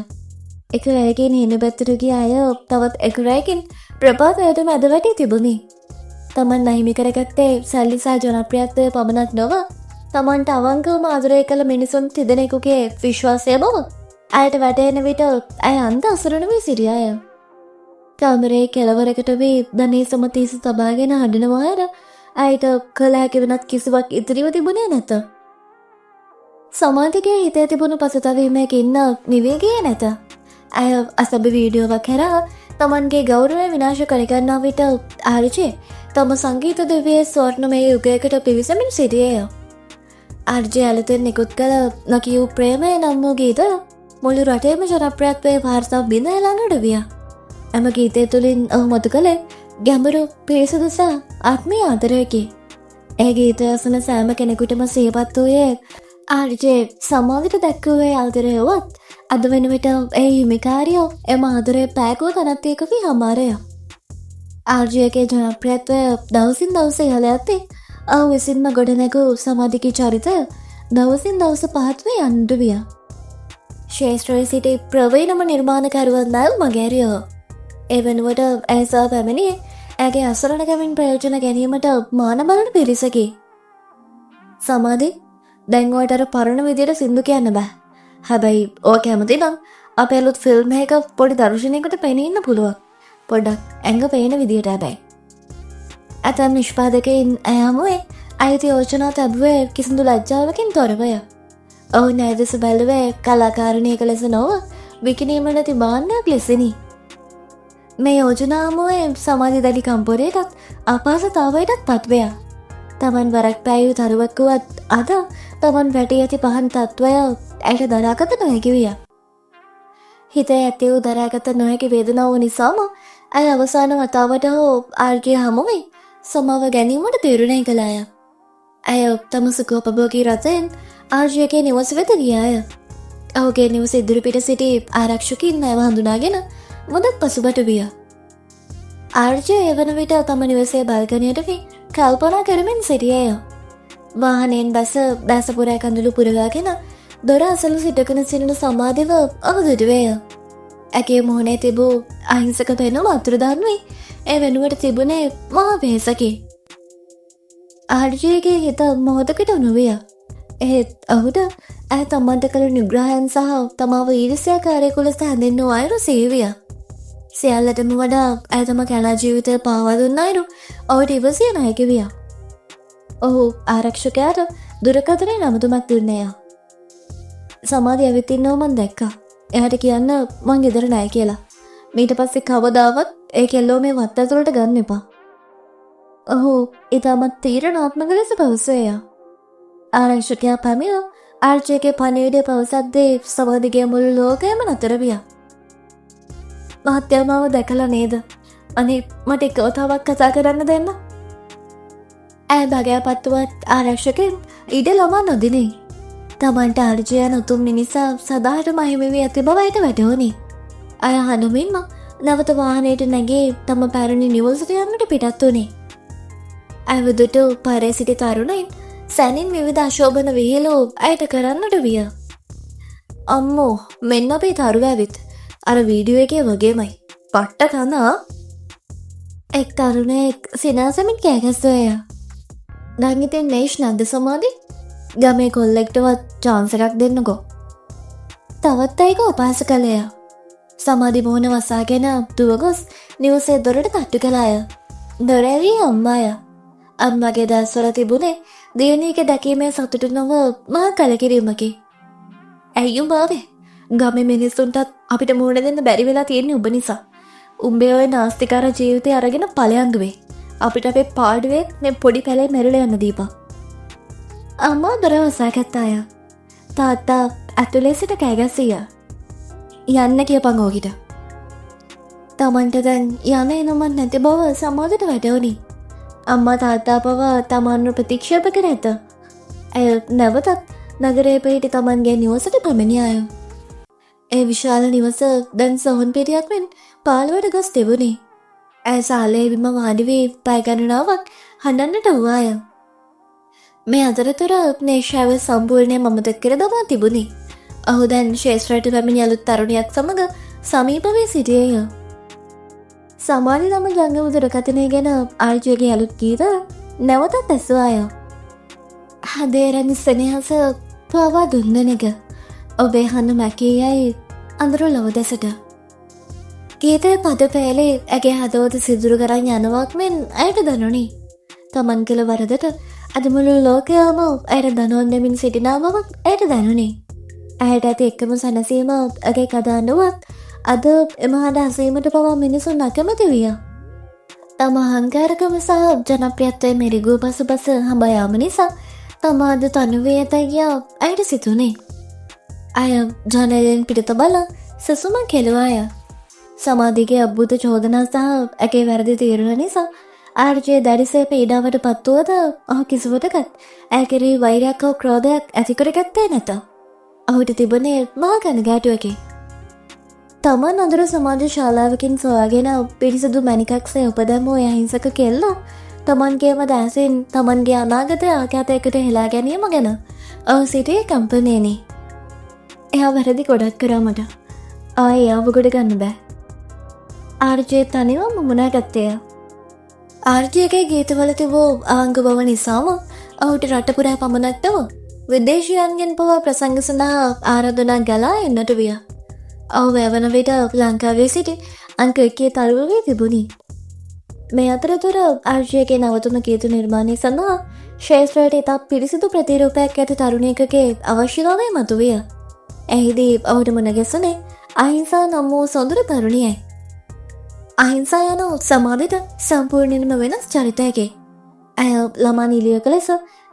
එක රැයකින් හින පැත්තට ගිය අය තවත් එක රැයකින් ප්‍රපාතයට මැද වැටී තිබුණි. තමන් අහිමි කරගත්තේ සල්ලි සහ ජනප්‍රියත්වය පමණක් නොව තමන්ට අවංකවම ආදරය කළ මිනිසුන් තිදෙනෙකුගේ විශ්වාසය බව ඇයට වැටෙන විට ඇය අන්ත අසරණ වී සිටියාය. කාමරයේ කෙළවරකට වී ධනේ සමතීස තබාගෙන හඬනවා ඇර ඇයට කළ හැකි වෙනත් කිසිවක් ඉතිරිව තිබුණේ නැත. සමාධිගේ හිතේ තිබුණු පසුතැවීමකින් නිවී ගියේ නැත. ඇය අසභ්‍ය වීඩියෝවක් කරා තමන්ගේ ගෞරවය විනාශ කරගන්නා විට ආර්ජය තම සංගීත දෙවියේ ස්වර්ණමය යුගයකට පිවිසමින් සිටියේය. ආර්ජය අලුතෙන් නිකුත් කළ නොකියූ ප්‍රේමය නම් වූ ගීතය මුළු රටේම ජනප්‍රියත්වයේ වාර්තා බිඳ විය. එම ගීතය තුළින් ඔහු මතු කළේ ගැඹුරු පිරිසිදු සහ ආත්මීය ආදරයකි. ඒ ගීතය අසන සෑම කෙනෙකුටම සිහිපත් වූයේ ආර්ජය සමාජයට දැක්වූයේ ආදරය වුවත් අද වෙන විට ඒ හිමිකාරියෝ එම ආදරය පෑකුව තනත්තයක වී හමාරය. ආර්ජයගේ ජනප්‍රියත්වය දවසින් දවස ඉහළ යද්දී ඔහු විසින්ම ගොඩනැගූ සමාධිකී චරිතය දවසින් දවස පහත් වී යන්නට විය. ශේෂ්ත්‍රයේ සිටි ප්‍රවීණම නිර්මාණකරුවන් දැල් මගහැරියෝ. ඒ වෙනුවට ඇය සහ පැමිණියේ ඇගේ අසරණකමින් ප්‍රයෝජන ගැනීමට මාන බලන පිරිසකි. සමාධි දැන් ඔයාට අර පරණ විදියට සින්දු කියන්න බෑ. හැබැයි ඔය කැමති නම් අපේ අලුත් ෆිල්ම් එක පොඩි දර්ශනයකට පෙනී ඉන්න පුළුවන්. පොඩ්ඩක් ඇඟ පේන විදියට හැබැයි. ඇතැම් නිෂ්පාදකයින් ඇය හමුවේ අයිති යෝජනා තැබුවේ කිසිදු ලැජ්ජාවකින් තොරවය. ඔහු නැදෙස බැලුවේ කලාකාරණයක ලෙස නොව විකිනීම නැති බාන්නයක් ලෙසිනි. මේ යෝජනා හමුවේ සමාජ දැඩි කම්පොරයටත් අපහසුතාවයටත් පත්වය. තමන් වරක් පෑයූ තරුවක් වුවත් අද තමන් වැටී ඇති පහන් තත්ත්වය ඇයට දරාගත නොහැකි විය. හිතේ ඇති වූ දරාගත නොහැකි වේදනාව නිසාම ඇය අවසාන වතාවට හෝ ආර්ජය හමුවේ සමාව ගැනීමට තීරණය කළාය. ඇය තම සුඛෝපභෝගී රථයෙන් ආර්ජයගේ නිවස වෙත ගියාය. ඔහුගේ නිවස ඉදිරිපිට සිටි ආරක්ෂකයින් ඇයව හඳුනාගෙන මුදක් පසුබට විය. ආර්ජය එවන විට තම නිවසේ බල්කනියට වී කල්පනා කරමින් සිටියේය. වාහනයෙන් බැස දැසපුරා කඳුළු පුරවාගෙන දොර අසල සිටගෙන සිටින සමාධිව ඔහු දුටුවේය. ඇගේ මුහුණේ තිබූ අහිංසක පෙනුම අතුරුදන් වී ඒ වෙනුවට තිබුණේ මහා වෙහෙසකි. ආර්ජයගේ හිත මොහොතකට උණුවිය. එහෙත් ඔහුට ඇය තමන්ට කළ නිග්‍රහයන් සහ තමාව ඊර්ෂ්‍යාකාරයෙකු ලෙස හැඳින්වූ අයුරු සිහිවිය. සියල්ලටම වඩා ඇය තම කැලා ජීවිතය පාවා දුන්න අයුරු ඔහුට ඉවසිය නොහැකි විය. ඔහු ආරක්ෂකයාට දුරකථනයේ නමතුමක් දුන්නේය. සමාධි ඇවිත් ඉන්නව මං දැක්කා. එයාට කියන්න මං ගෙදර නෑ කියලා. මීට පස්සේ කවදාවත් ඒ කෙල්ලෝ මේ වත් ඇතුළට ගන්න එපා. ඔහු ඉතාමත් තීරණාත්මක ලෙස පැවසුවේය. ආරක්ෂකයා පැමිණ ආර්ජයගේ පණිවිඩය පවසද්දී සමාධිගේ මුළු ලෝකයම නතර විය. මහත්තයා මාව දැකලා නේද? අනේ මට එක වතාවක් කතා කරන්න දෙන්න. ඇය භගයාපත්තුවත් ආරක්ෂකෙන් ඉඩ ළමා නොදිනේ. තමන්ට ආර්ජයන උතුම් මිනිසා සදාට මහිමවී ඇති බවයට වැටහුණි. අය හනුමින්ම නැවත වාහනයට නැගේ තම පැරණි නිවසට යන්නට පිටත් වුණේ. ඇවදුට පරේ සිටි තරුණයින් සැනින් විවිධ අශෝභන විහිලෝ ඇයට කරන්නට විය. අම්මෝ මෙන්න අපේ තරුව ඇවිත් අර වීඩියෝ එකේ වගේමයි. පට්ට කනා. එක් තරුණයෙක් සිනාසමින් කෑගැස්සුවය. දැන් ඉතින් නේෂ් නැද්ද සමාධි? ගමේ කොල්ලෙක්ටවත් chance එකක් දෙන්නකෝ. තවත් අයෙක් අපහාස කළේය. සමාධි මොහොන වසාගෙන දුව ගොස් නිවසේ දොරට තට්ටු කළාය. දොර ඇරී අම්මාය. අම්මගේ දස්වල තිබුණේ දියණියගේ දැකීමේ සතුට නොව මහා කලකිරීමකි. ඇයි උඹාවේ? ගමේ මිනිස්සුන්ටත් අපිට මුහුණ දෙන්න බැරි වෙලා තියෙන්නේ උඹ නිසා. උඹේ ඔය නාස්තිකාර ජීවිතය අරගෙන ඵලයන්ග වේ. අපිට අපේ පාඩුවේ මේ පොඩි පැලේ මැරිලා යන්න දීපන්. අම්මා දොර වසාගත්තාය. තාත්තා ඇතුලේ සිට කෑගැස්සීය. යන්න කියපන් ඕකිට. තමන්ට දැන් යන එනමන් නැති බව සමාජයට වැටවුණි. අම්මා තාත්තා පවා තමන්ව ප්‍රතික්ෂේප කර ඇත. ඇය නැවතත් නගරයේ පිහිටි තමන්ගේ නිවසට පැමිණි අය. ඒ විශාල නිවස දැන් සොහොන් පිටියක් මෙන් පාළුවට ගොස් තිබුණි. ඇය සාලේ බිම වාඩි වී පැය ගණනාවක් හඬන්නට වූවාය. මේ අතරතුර නේෂාව සම්පූර්ණයෙන් අමතක කර දමා තිබුණි. ඔහු දැන් ශේෂ්ත්‍රයට පැමිණි අලුත් තරුණියක් සමග සමීප වී සිටියේය. සමාධි නම ජංගම දුරකථනය ගැන ආර්ජයගේ අලුත් ගීත නැවතත් ඇසුවාය. හදේරැනි සෙනෙහස පවා දුන්නනෙක ඔබේ හන්න මැකී යයි අඳුරු ලොව දෙසට. ගීතය පද පෑලේ ඇගේ හදවත සිදුරු කරන්න යනවක් මෙන් ඇයට දනුනි. තමන් කළ වරදට අදමුළු ලෝකයාම ඇයට දනුවන් දෙමින් සිටිනාවක් ඇයට දැනුනි. ඇයට ඇති එක්කම සැනසීම ඇගේ කදාන්නුවත් අද එම හඬ ඇසීමට පවා මිනිසුන් අකමැති විය. තම අහංකාරකම සහ ජනප්‍රියත්වය මෙරිගූ පසුපස හඹයාම නිසා තමාද තනුවේ ඇතැයි ඇයට සිතුනේ. අය ජනයෙන් පිටත බල සසුම කෙළුවාය. සමාධිගේ අබ්බුත චෝදනා සහ ඇගේ වැරදි තීරණ නිසා ආර්ජය දැරිසේ පීඩාවට පත්වුවද ඔහු කිසිවටකත් ඇය කෙරෙහි වෛරයක් හෝ ක්‍රෝධයක් ඇතිකරගත්තේ නැත. ඔහුට තිබුණේ මහා කනගාටුවකි. තමන් අඳුර සමාජ ශාලාවකින් සොයාගෙන පිරිසිදු මැණිකක්සේ උපදැමූ අහිංසක කෙල්ල තමන්ගේම දැසින් තමන්ගේ අනාගත ආඝාතයකට හෙලා ගැනීම ගැන ඔහු සිටියේ කම්පනයනි. එයා වැරදි ගොඩක් කරාමට ආය එයාව ගොඩ ගන්න බෑ. ආර්ජය තනිව මුමුණා ගත්තේය. ආර්ජයගේ ගීතවල තිබූ අවංග බව නිසාම ඔහුට රටපුරා පමණක්තව විදේශයන්ගෙන් පවා ප්‍රසංග සඳහා ආරාධනා ගලා එන්නට විය. ඔහු වැවන විට ලංකාවේ සිටි අංක 1 තරුවගේ තිබුණි. මේ අතරතුර ආර්ජයගේ නවතුන ගීත නිර්මාණය සඳහා ශේෂ්ත්‍රයට ඉතා පිරිසිදු ප්‍රතිරූපයක් ඇති තරුණියකගේ අවශ්‍යතාවය මතුවිය. එහිදී ඔහුට මුණ ගැසුනේ අහිංසා නම් වූ සොඳුරු තරුණියයි. අහිංසා යන සමාධිත සම්පූර්ණයෙන්ම වෙනස් චරිතයකි. ඇය ළමා නිලියක ලෙස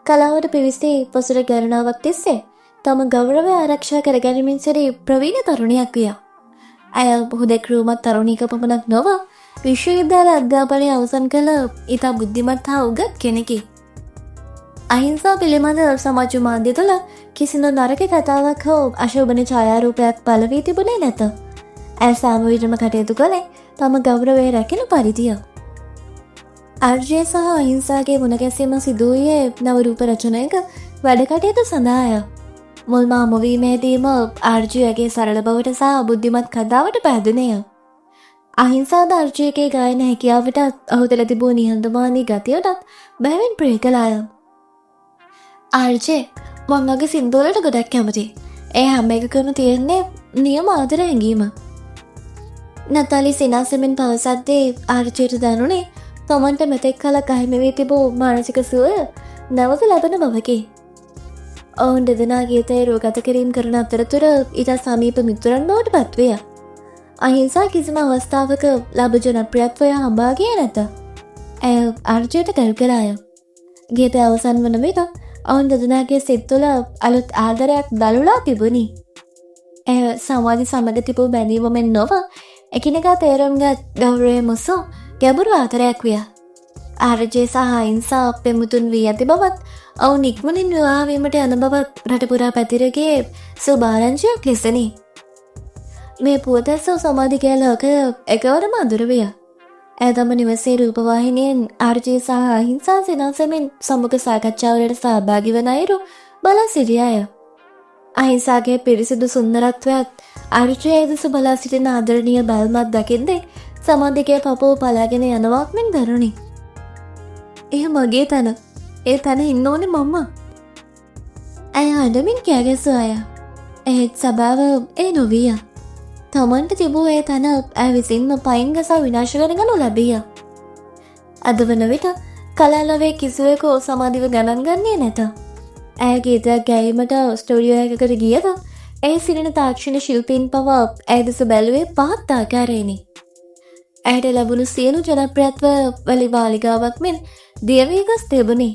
කලාවට පිවිසී පසුර ගණනාවක් තිස්සේ තම ගෞරවය ආරක්ෂා කර ගැනීමෙන් සිටි ප්‍රවීණ තරුණියක් විය. ඇය හුදෙක් රූමත් තරුණියක පමණක් නොව විශ්වවිද්‍යාල අධ්‍යාපනය අවසන් කළ ඉතා බුද්ධිමත් හා උගත් කෙනෙකි. අහිංසා පිළිබඳ සමාජ මාධ්‍ය තුළ කිසිදු නරක කතාවක් හෝ අශෝභන ඡායාරූපයක් පළ වී තිබුණේ නැත. ඇය සෑම විටම කටයුතු කළේ තම ගෞරවය රැකෙන පරිදිය. ආර්ජය සහ අහිංසාගේ මුණගැසීම සිදුවයේ නව රූප රචනයක වැඩ කටයුතු සඳහාය. මුල්ම හමුවීමේදීම ආර්ජයගේ සරල බවට සහ බුද්ධිමත් කතාවට පැහැදුනේය. අහිංසාද ආර්ජයගේ ගායන හැකියාවටත් ඔහු තුළ තිබූ නිහඬමානී ගතියටත් බැවින් ප්‍රිය කළාය. ආර්ජය මං වගේ සින්දුවලට ගොඩක් කැමති. ඒ හැම එකකම තියෙන්නේ නියම ආදර හැඟීම. නතාලි සිනාසෙමින් පවසද්දී ආර්ජයට දැනුනේ තමන්ට මෙතෙක් කලක් අහිමි වී තිබූ මානසික සුවය නැවත ලැබෙන බවකි. ඔවුන් දෙදෙනා ගීතයේ රූගත කිරීම කරන අතරතුර ඊට සමීප මිතුරන් බවට පත්විය. අහිංසා කිසිම අවස්ථාවක ලැබ ජනප්‍රියත්වය හඹා ගියේ නැත. ඇය ආර්ජයට කල් කළාය. ගීතය අවසන් වන විට ඔවුන් දෙදෙනාගේ සිත් තුළ අලුත් ආදරයක් දළුලා තිබුණි. ඇය සමාජ සමග තිබූ බැඳීමෙන් නොව එකිනෙකා තේරුම්ගත් ගෞරවය මුසු ගැඹුරු ආදරයක් විය. ආර්ජය සහ අහිංසා පෙමුතුන් වී ඇති බවත් ඔවුන් ඉක්මනින් විවාහවීමට යන බවත් රටපුරා පැතිරගේ සුභාරංචියක් ලෙසනි. මේ පුවතැස්සෝ සමාධිකය ලෝකය එකවරම අඳුර විය. ඇය තම නිවසේ රූපවාහිනියෙන් ආර්ජය සහ අහිංසා සිනාසෙමින් සමුඛ සාකච්ඡාවලට සහභාගී වන අයුරු බලා සිටියාය. අහිංසාගේ පිරිසිදු සුන්දරත්වයත් ආර්ජය දෙස බලා සිටින ආදරණීය බැල්මත් දකිද්දී සමාධිකය පපුව පලාගෙන යනවක් මෙන් දරුණි. එය මගේ තැන. ඒ තැන ඉන්න ඕනේ මම. ඇය අඬමින් කෑගැසුවාය. එහෙත් සබාව ඒ නොවිය. තමන්ට තිබූ ඒ තැන ඇය විසින්ම පයින් ගසා විනාශ කරගනු ලැබිය. අද වන විට කලාලොවේ කිසිවෙකු සමාධිව ගණන් ගන්නේ නැත. ඇය ගීතයක් ගැයීමට ස්ටුඩියෝ එකකට ගියද ඒ සිටින තාක්ෂණ ශිල්පීන් පවා ඇය දෙස බැලුවේ පහත් ආකාරයෙනි. ඇයට ලැබුණු සියලු ජනප්‍රියත්ව වැලි වාලිගාවක් මෙන් දියවී ගොස් තිබුණි.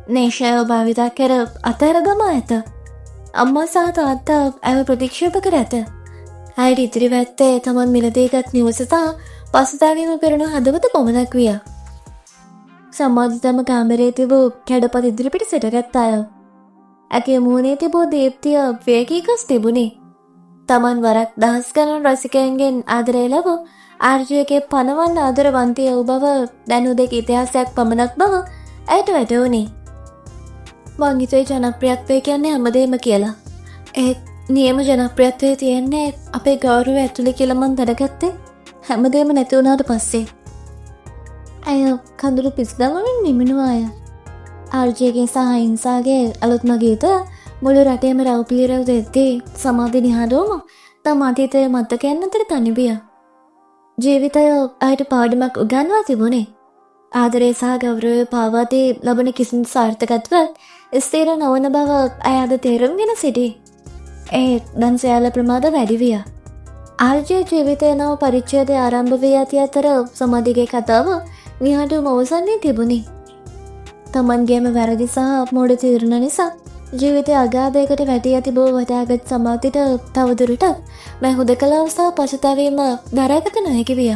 නේෂාව භාවිතා කර අතහැර දමා ඇත. අම්මා සහ තාත්තා ඇව ප්‍රතික්ෂේප කර ඇත. ඇයට ඉතිරි වැත්තේ තමන් මිලදීගත් නිවස සහ පසුතාවීම පෙරෙන හදවත පමණක් විය. සමාධි තම කාමරයේ තිබූ කැඩපත ඉදිරිපිට සිටගත් අය. ඇගේ මුහුණේ තිබූ දීප්තිය වේගීකස් තිබුණේ. තමන් වරක් දහස් ගණන් රසිකයන්ගෙන් ආදරය ලැබූ ආර්ජයගේ පනවන්න ආදරවන්තිය වූ බව දැනුදෙක ඉතිහාසයක් පමණක් බව ඇයට වැටහුණි. මං හිතුවේ ජනප්‍රියත්වය කියන්නේ හැමදේම කියලා. ඒත් නියම ජනප්‍රියත්වය තියෙන්නේ අපේ ගෞරවය ඇතුළේ කියලා මං දැනගත්තේ හැමදේම නැති වුණාට පස්සේ. ඇය කඳුළු පිස්දමමින් නිමිනුවාය. ආර්ජයගේ සහ හිංසාගේ අලුත්ම ගීත මුළු රටේම රවුපීරව දෙද්දී සමාධි නිහඬවම තම අතීතයේ මතකයන් අතර තනිවිය. ජීවිතය අයට පාඩමක් උගන්වා තිබුණේ. ආදරය සහ ගෞරවය පාවාදී ලබන කිසිදු සාර්ථකත්වයක් ස්ථිර නොවන බව ඇය අද තේරුම්ගෙන සිටී. ඒත් දැන් සෑහෙන ප්‍රමාද වැඩි විය. ආර්ජයේ ජීවිතය නව පරිච්ඡේදය ආරම්භ වී ඇති අතර සමාධිගේ කතාව නිහඬවම අවසන්වී තිබුණි. තමන්ගේම වැරදි සහ මෝඩ තීරණ නිසා ජීවිතය අගාධයකට වැටී ඇති බව වටහාගත් සමාධිට තවදුරටත් මේ හුදකලාව සහ පසුතැවීම දරාගත නොහැකි විය.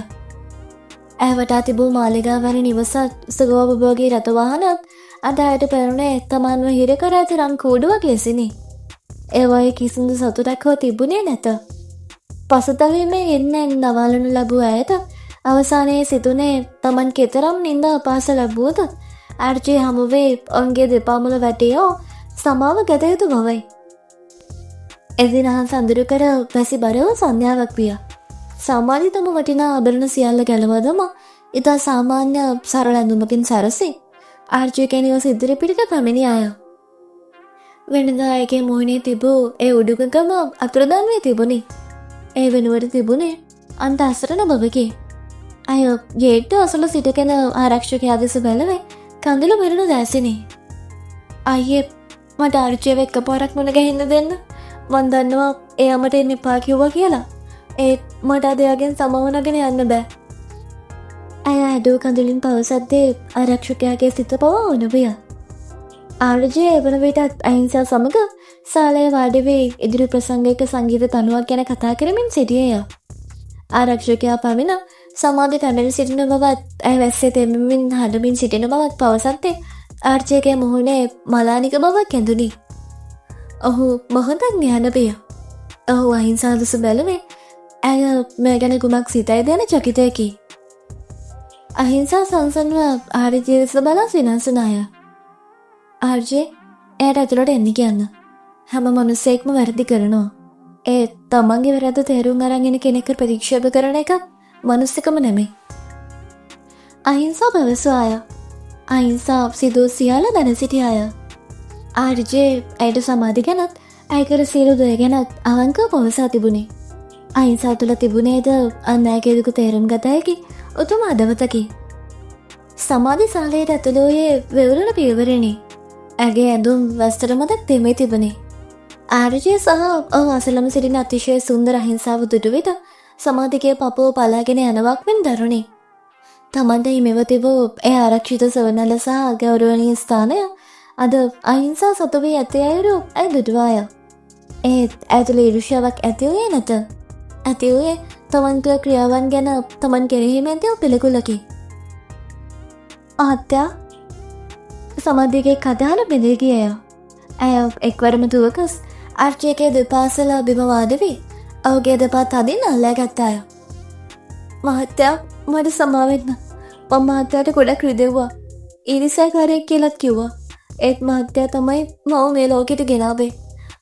ඇය වටා තිබූ මාලිගාව වැනි නිවසත් සුඛෝපභෝගී රථවාහනත් අද ඇයට පැරුණේ තමන්ව හිර කර ඇති රන් කූඩුවක් ලෙසිනි. ඒවායේ කිසිදු සතුටක් හෝ තිබුණේ නැත. පසුතැවීමේ ඉන්නෙන් නවාලනු ලැබූ ඇයට අවසානයේ සිතුනේ තමන් කෙතරම් නින්ද අපහාස ලැබුවද ආර්ජය හමුවේ ඔවුන්ගේ දෙපා මුල වැටියෝ සමාව ගත යුතු බවයි. එදිනහන් සඳුරු කර වැසි බරව සංඥාවක් විය. සාමාන්‍ය තම වටිනා ආභරණ සියල්ල ගැලවදම ඉතා සාමාන්‍ය සරල ඇඳුමකින් සැරසී ආර්ජයගේ නිවස ඉදිරිපිටට පැමිණි අය. වෙනදා ඇගේ මුහුණේ තිබූ ඒ උඩුකකම අතුරුදන් වී තිබුණි. ඒ වෙනුවට තිබුණේ අන්ත අසරණ බවකි. අය ගේට්ටු අසල සිටගෙන ආරක්ෂකයා දෙස බැලුවේ කඳුළු පිරුණු දැසිනි. අයියේ මට ආර්ජයව එකපාරක් මුණ ගැහින්න දෙන්න. මන් දන්නවා එයා මට එන්න එපා කිව්වා කියලා. ඒත් මට අද එයාගෙන් සමවනගෙන යන්න බෑ. ඇය ඇඩෝ කඳුලින් පවසද්දේ ආරක්ෂකයාගේ සිත පවා උණුවිය. ආර්ජය එවන විටත් අහිංසා සමග ශාලය වාඩි වී ඉදිරි ප්‍රසංගයක සංගීත තනුවක් ගැන කතා කරමින් සිටියේය. ආරක්ෂකයා පමිණ සමාධි පැමිණ සිටින බවත් ඇය වැස්සේ තෙමමින් හඬමින් සිටින බවත් පවසද්දේ ආර්ජයගේ මුහුණේ මලානික බවක් ඇඳුනි. ඔහු මොහොතක් නිහඬ විය. ඔහු අහිංසා දෙස බැලුවේ ඇය මේ ගැන කුමක් සිතයිද යන චකිතයකි. අහිංසා සංසන්ව ආර්ජය දෙස බලා සිනාසන අය. ආර්ජය එයට ඇතුළට එන්න කියන්න. හැම මනුස්සයෙක්ම වැරදි කරනවා. ඒ තමන්ගේ වැරද්ද තේරුම් අරගෙන කෙනෙක්ව ප්‍රතික්ෂේප කරන එක මනුස්සකම නෙමෙයි. අහිංසා පැවසුවා අය. අහිංසා සිදු සියල්ල දැන සිටි අය. ආර්ජය ඇයට සමාධි ගැනත් ඇය කර සියලු දේ ගැනත් අවංකව පවසා තිබුණේ. අහිංසා තුළ තිබුණේද අන් ඇගේ දුක තේරුම් ගත හැකි උතුම් අදවතකි. සමාධි ශාලයට ඇතුළු වූයේ වෙවුලන පියවරෙනි. ඇගේ ඇඳුම් වස්ත්‍ර මතක් තෙමේ තිබුණේ. ආර්ජය සහ ඔහු අසලම සිටින අතිශය සුන්දර අහිංසාව දුටු විට සමාධිගේ පපුව පලාගෙන යනවක් මෙන් දරුණි. තමන්ට හිමිව තිබූ ඒ ආරක්ෂිත සෙවණැල්ල සහ ගෞරවනීය ස්ථානය අද අහිංසා සතු වී ඇති අයුරු ඇය දුටුවාය. ඒත් ඇය තුළ ඊර්ෂ්‍යාවක් ඇති වූයේ නැත. ඇති වූයේ තමන් කළ ක්‍රියාවන් ගැන තමන් කෙරෙහිම ඇති වූ පිළිකුලකි. ආත්‍යා සමාධිගේ කතාන බෙදී ගියය. ඇය එක්වරම දුවකස් ආර්ජයගේ දෙපාසල බිම වාඩි වී ඔහුගේ දෙපා තදින් අල්ලා ගත්තාය. මහත්තයා මට සමාවෙන්න. මම මහත්තයාට ගොඩක් රිදෙව්වා. ඊරිසාකාරයෙක් කියලාත් කිව්වා. ඒත් මහත්තයා තමයි මම මේ ලෝකෙට ගෙනාවේ.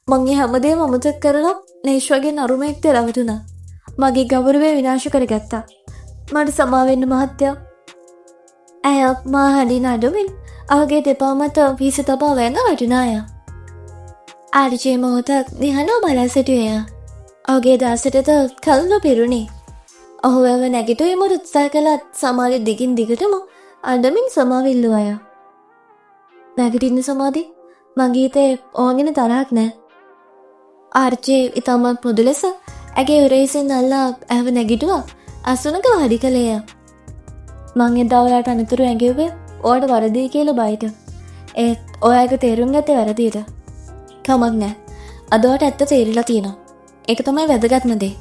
මං ඒ හැමදේම අමතක කරලා නේෂ් වගේ නරුමෙක්ට රැවටුණා. මගේ ගෞරවය විනාශ කරගත්තා. මට සමාවෙන්න මහත්තයා. ඇය මා හඬින් අඬමින් ඔහුගේ දෙපා මත පිස තබා වැඳ වටිනාය. ආර්ජය මොහොතක් නිහඬව බලා සිටියේය. ඔහුගේ දාසටද කල්ල පිරුණි. ඔහු වැව නැගිටුවීමට උත්සාහ කළත් සමාධි දිගින් දිගටම අඬමින් සමාව ඉල්ලුවාය. නැගිටින්න සමාධි, මගේ හිතේ ඕගෙන තරහක් නෑ. ආර්ජය ඉතාමත් මෘදු ලෙස ඇගේ උරහිසින් අල්ලා ඇව නැගිටුවා අසුනක වාඩි කළේය. මං එදා ඔයාට අනතුරු ඇඟෙව්වේ ඔයාට වරදී කියලා බයිට. ඒත් ඔයාට තේරුම් ගත්තේ වැරදියට. කමක් නෑ. අද ඔයාට ඇත්ත තේරිලා තියෙනවා. ඒක තමයි වැදගත්ම දේ.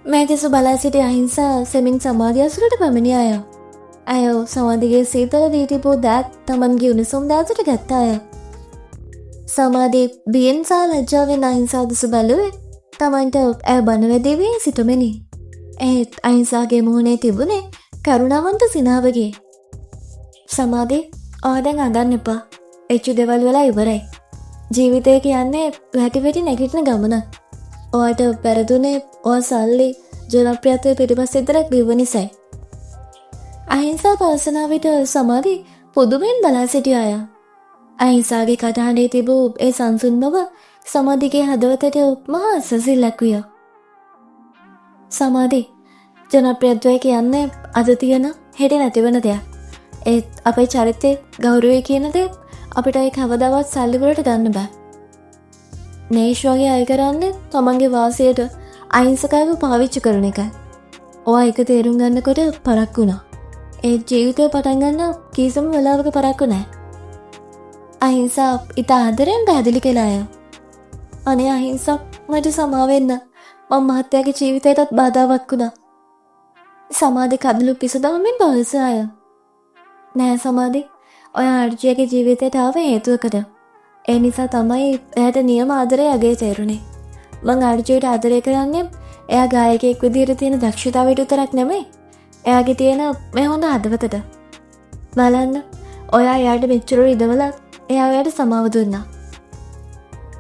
මේ දෙස බලා සිටි අහිංසා සෙමින් සමාධිය අසුරට පැමිණියාය. ඇය සමාධිගේ සීතල දී තිබූ දෑත් තමන්ගේ උණුසුම් දෑසට ගත්තාය. සමාධී බියෙන් සහ ලැජ්ජාවෙන් අහිංසා දෙස බැලුවේ තමන්ට ඇය බනවැදී වී සිටුමෙනි. ඒත් අහිංසාගේ මුහුණේ තිබුණේ කරුණාවන්ත සිනාවගේ. සමාධී ඔයා දැන් අඳන්න එපා. එච්චු දෙවල් වෙලා ඉවරයි. ජීවිතය කියන්නේ වැටි නැගිටින ගමන. ඔයාට පෙරදුනේ ඔයා සල්ලි ජනප්‍රියත්වය පිටිපස්ස විතරක් බිව්ව නිසායි. අහිංසා පවසනා විට සමාධී පුදුමෙන් බලා සිටියාය. අහිංසාගේ කටහඬේ තිබූ ඒ සංසුන් බව සමාධිගේ හදවතට මහා සැසිල්ලක් විය. සමාධී ජනප්‍රියත්වය කියන්නේ අද තියෙන හෙට නැතිවන දෙයක්. ඒත් අපේ චරිතේ ගෞරවය කියන දේ අපිට ඒ කවදාවත් සල්ලි වලට ගන්න බෑ. නේෂ් වගේ අය කරන්නේ තමන්ගේ වාසියට අහිංසකව පාවිච්චි කරන එකයි. ඔයා ඒක තේරුම් ගන්නකොට පරක්කු වුණා. ඒ ජීවිතය පටන් ගන්න කිසිම වෙලාවක පරක්කු නැහැ. අහිංසා ඉතා ආදරෙන් පැහැදිලි කළාය. අනේ අහිංසා මට සමා වෙන්න. මම මහත්තයාගේ ජීවිතයටත් බාධාවක් වුණා. සමාධි කඳුළු පිසදවමින් පවසාය. නෑ සමාධි, ඔය ආර්ජියගේ ජීවිතයට ආව හේතුවකට. ඒ නිසා තමයි එයාට නියම ආදරය අගේ තේරුණේ. මං ආර්ජියට ආදරය කරන්නේ එයා ගායකයෙක් විදිහට තියෙන දක්ෂතාවයට විතරක් නෙමෙයි. එයාගේ තියෙන මේ හොඳ හදවතට. බලන්න, ඔයා එයාට මෙච්චර ඉදවලා එයා එයාට සමාව දුන්නා.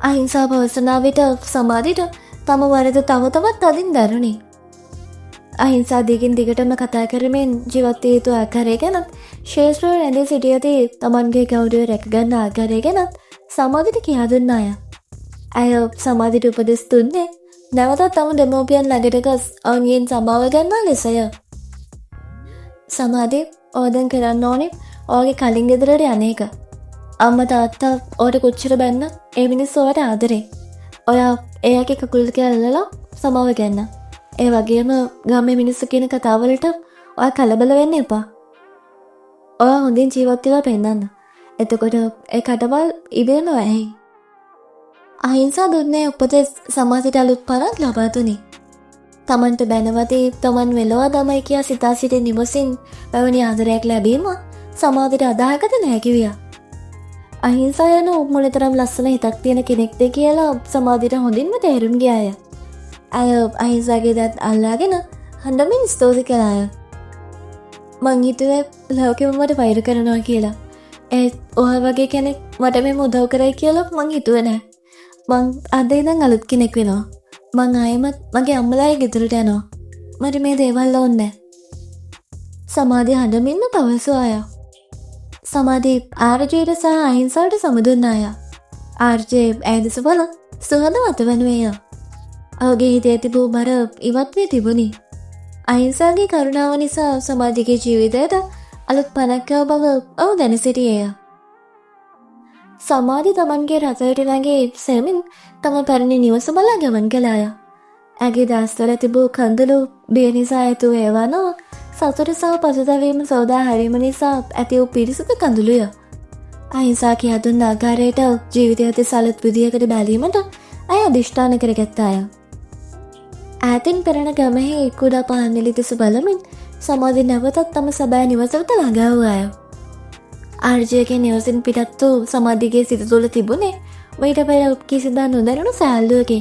අහිංසා පවසනා විට සමාධිට තම වරද තව තවත් අදින් දරුණි. අහිංසා දිගින් දිගටම කතා කරමින් ජීවත් විය යුතු ආකාරය ගැනත් ශේෂ්ත්‍රව රැඳී සිටියදී තමන්ගේ ගෞරවය රැකගන්න ආකාරය ගැනත් සමාධිට කියා දුන්නාය. ඇය සමාධිට උපදෙස් දුන්නේ නැවතත් තම දෙමෝපියන් ළඟට ගොස් ඔවුන්ගෙන් සමාව ගන්නා ලෙසය. සමාධි, ඔය දැන් කරන්න ඕනේ ඔයාගේ කලින් ගෙදරට යන එක. අම්මා තාත්තා ඔයාට කොච්චර බැන්න ඒ මිනිස්සු ඔයාට ආදරේ. ඔයා එයාගේ කකුල් දෙක අල්ලලා සමාව ගන්න. ඒ වගේම ගමේ මිනිස්සු කියන කතාවලට ඔයා කලබල වෙන්න එපා. ඔයා හොඳින් ජීවත් වෙලා පෙන්නන්න. එතකොට ඒ කටවල් ඉබේම වැහි. අහිංසා දුන්නේ උපදෙස් සමාජයට අලුත් පරක් ලබා දුනි. තමන්ට බැනවදී තමන් වෙලවා දමයි කියා සිතා සිටි නිවසින් පැවැනි ආදරයක් ලැබීම සමාජයට අදාහකත නැහැ කිවියා. අහිංසා යන මුලතරම් ලස්සන හිතක් තියෙන කෙනෙක්ද කියලා සමාධියට හොඳින්ම තේරුම් ගියාය. ඇය අහිංසාගේ දත් අල්ලාගෙන හඬමින් ස්තෝති කළාය. මං හිතුවේ ලෝකෙම මට වෛර කරනවා කියලා. ඒත් ඔයා වගේ කෙනෙක් මට මෙම උදව් කරයි කියලා මං හිතුවේ නෑ. මං අද ඉඳන් අලුත් කෙනෙක් වෙනවා. මං ආයෙමත් මගේ අම්මලාගේ ගෙදරට යනවා. මට මේ දේවල් ඕනේ නෑ. සමාධිය හඬමින්ම පවසුවාය. සමාධි ආර්ජයට සහ අහිංසාවට සමුදුන්නාය. ආර්ජය ඇය දෙස බල සුහදවත වනුවේය. ඔහුගේ හිතේ තිබූ බර ඉවත් වී තිබුණි. අහිංසාගේ කරුණාව නිසා සමාධිගේ ජීවිතයට අලුත් පණක්කව බව ඔහු දැන සිටියේය. සමාධි තමන්ගේ රථයට නැගී සෙමින් තම පැරණි නිවස බලා ගමන් කළාය. ඇගේ දස්වල තිබූ කඳුළු බිය නිසා ඇතු ඒවා නොව සතුට සහ පසුතැවීම සෝදා හැරීම නිසා ඇති වූ පිරිසිදු කඳුළුය. අහිංසා කියා දුන්න ආකාරයට ජීවිතය දෙස අලුත් විදියකට බැලීමට ඇය අධිෂ්ඨාන කරගත්තාය. ඈතින් පෙරණ ගමෙහි කුඩා පහන් නිලි දෙස බලමින් සමාධි නැවතත් තම සැබෑ නිවසට ළඟා වූවාය. ආර්ජයගේ නිවසින් පිටත් වූ සමාධිගේ සිත තුළ තිබුණේ මීට පෙර කිසිදා නොදැනුණු සෑල්ලුවකි.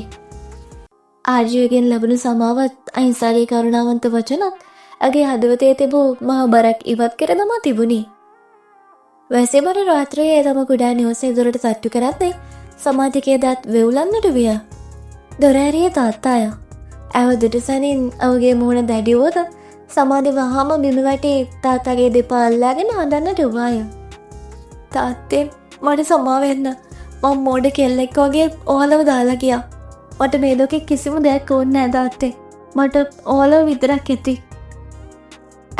ආර්ජයගෙන් ලැබුණු සමාවත් අහිංසාගේ කරුණාවන්ත වචනත් ඇගේ හදවතේ තිබූ මහ බරක් ඉවත් කර දමා තිබුණි. වැසිබර රාත්‍රියේ තම කුඩා නිවසේ දොරට තට්ටු කරද්දී සමාධිගේ දත් වෙවුලන්නට විය. දොර ඇරියේ තාත්තාය. ඇව දුටුසැනින් ඔහුගේ මුහුණ දැඩි වුවද සමාධි වහාම බිම වැටි තාත්තාගේ දෙපා අල්ලාගෙන අඬන්නට වූවාය. තාත්තේ, මට සමා වෙන්න. මම මෝඩ කෙල්ලෙක් වගේ ඔයාලව දාලා ගියා. මට මේ ලෝකෙ කිසිම දෙයක් ඕනේ නැහැ තාත්තේ. මට ඔයාලව විතරක් ඇති.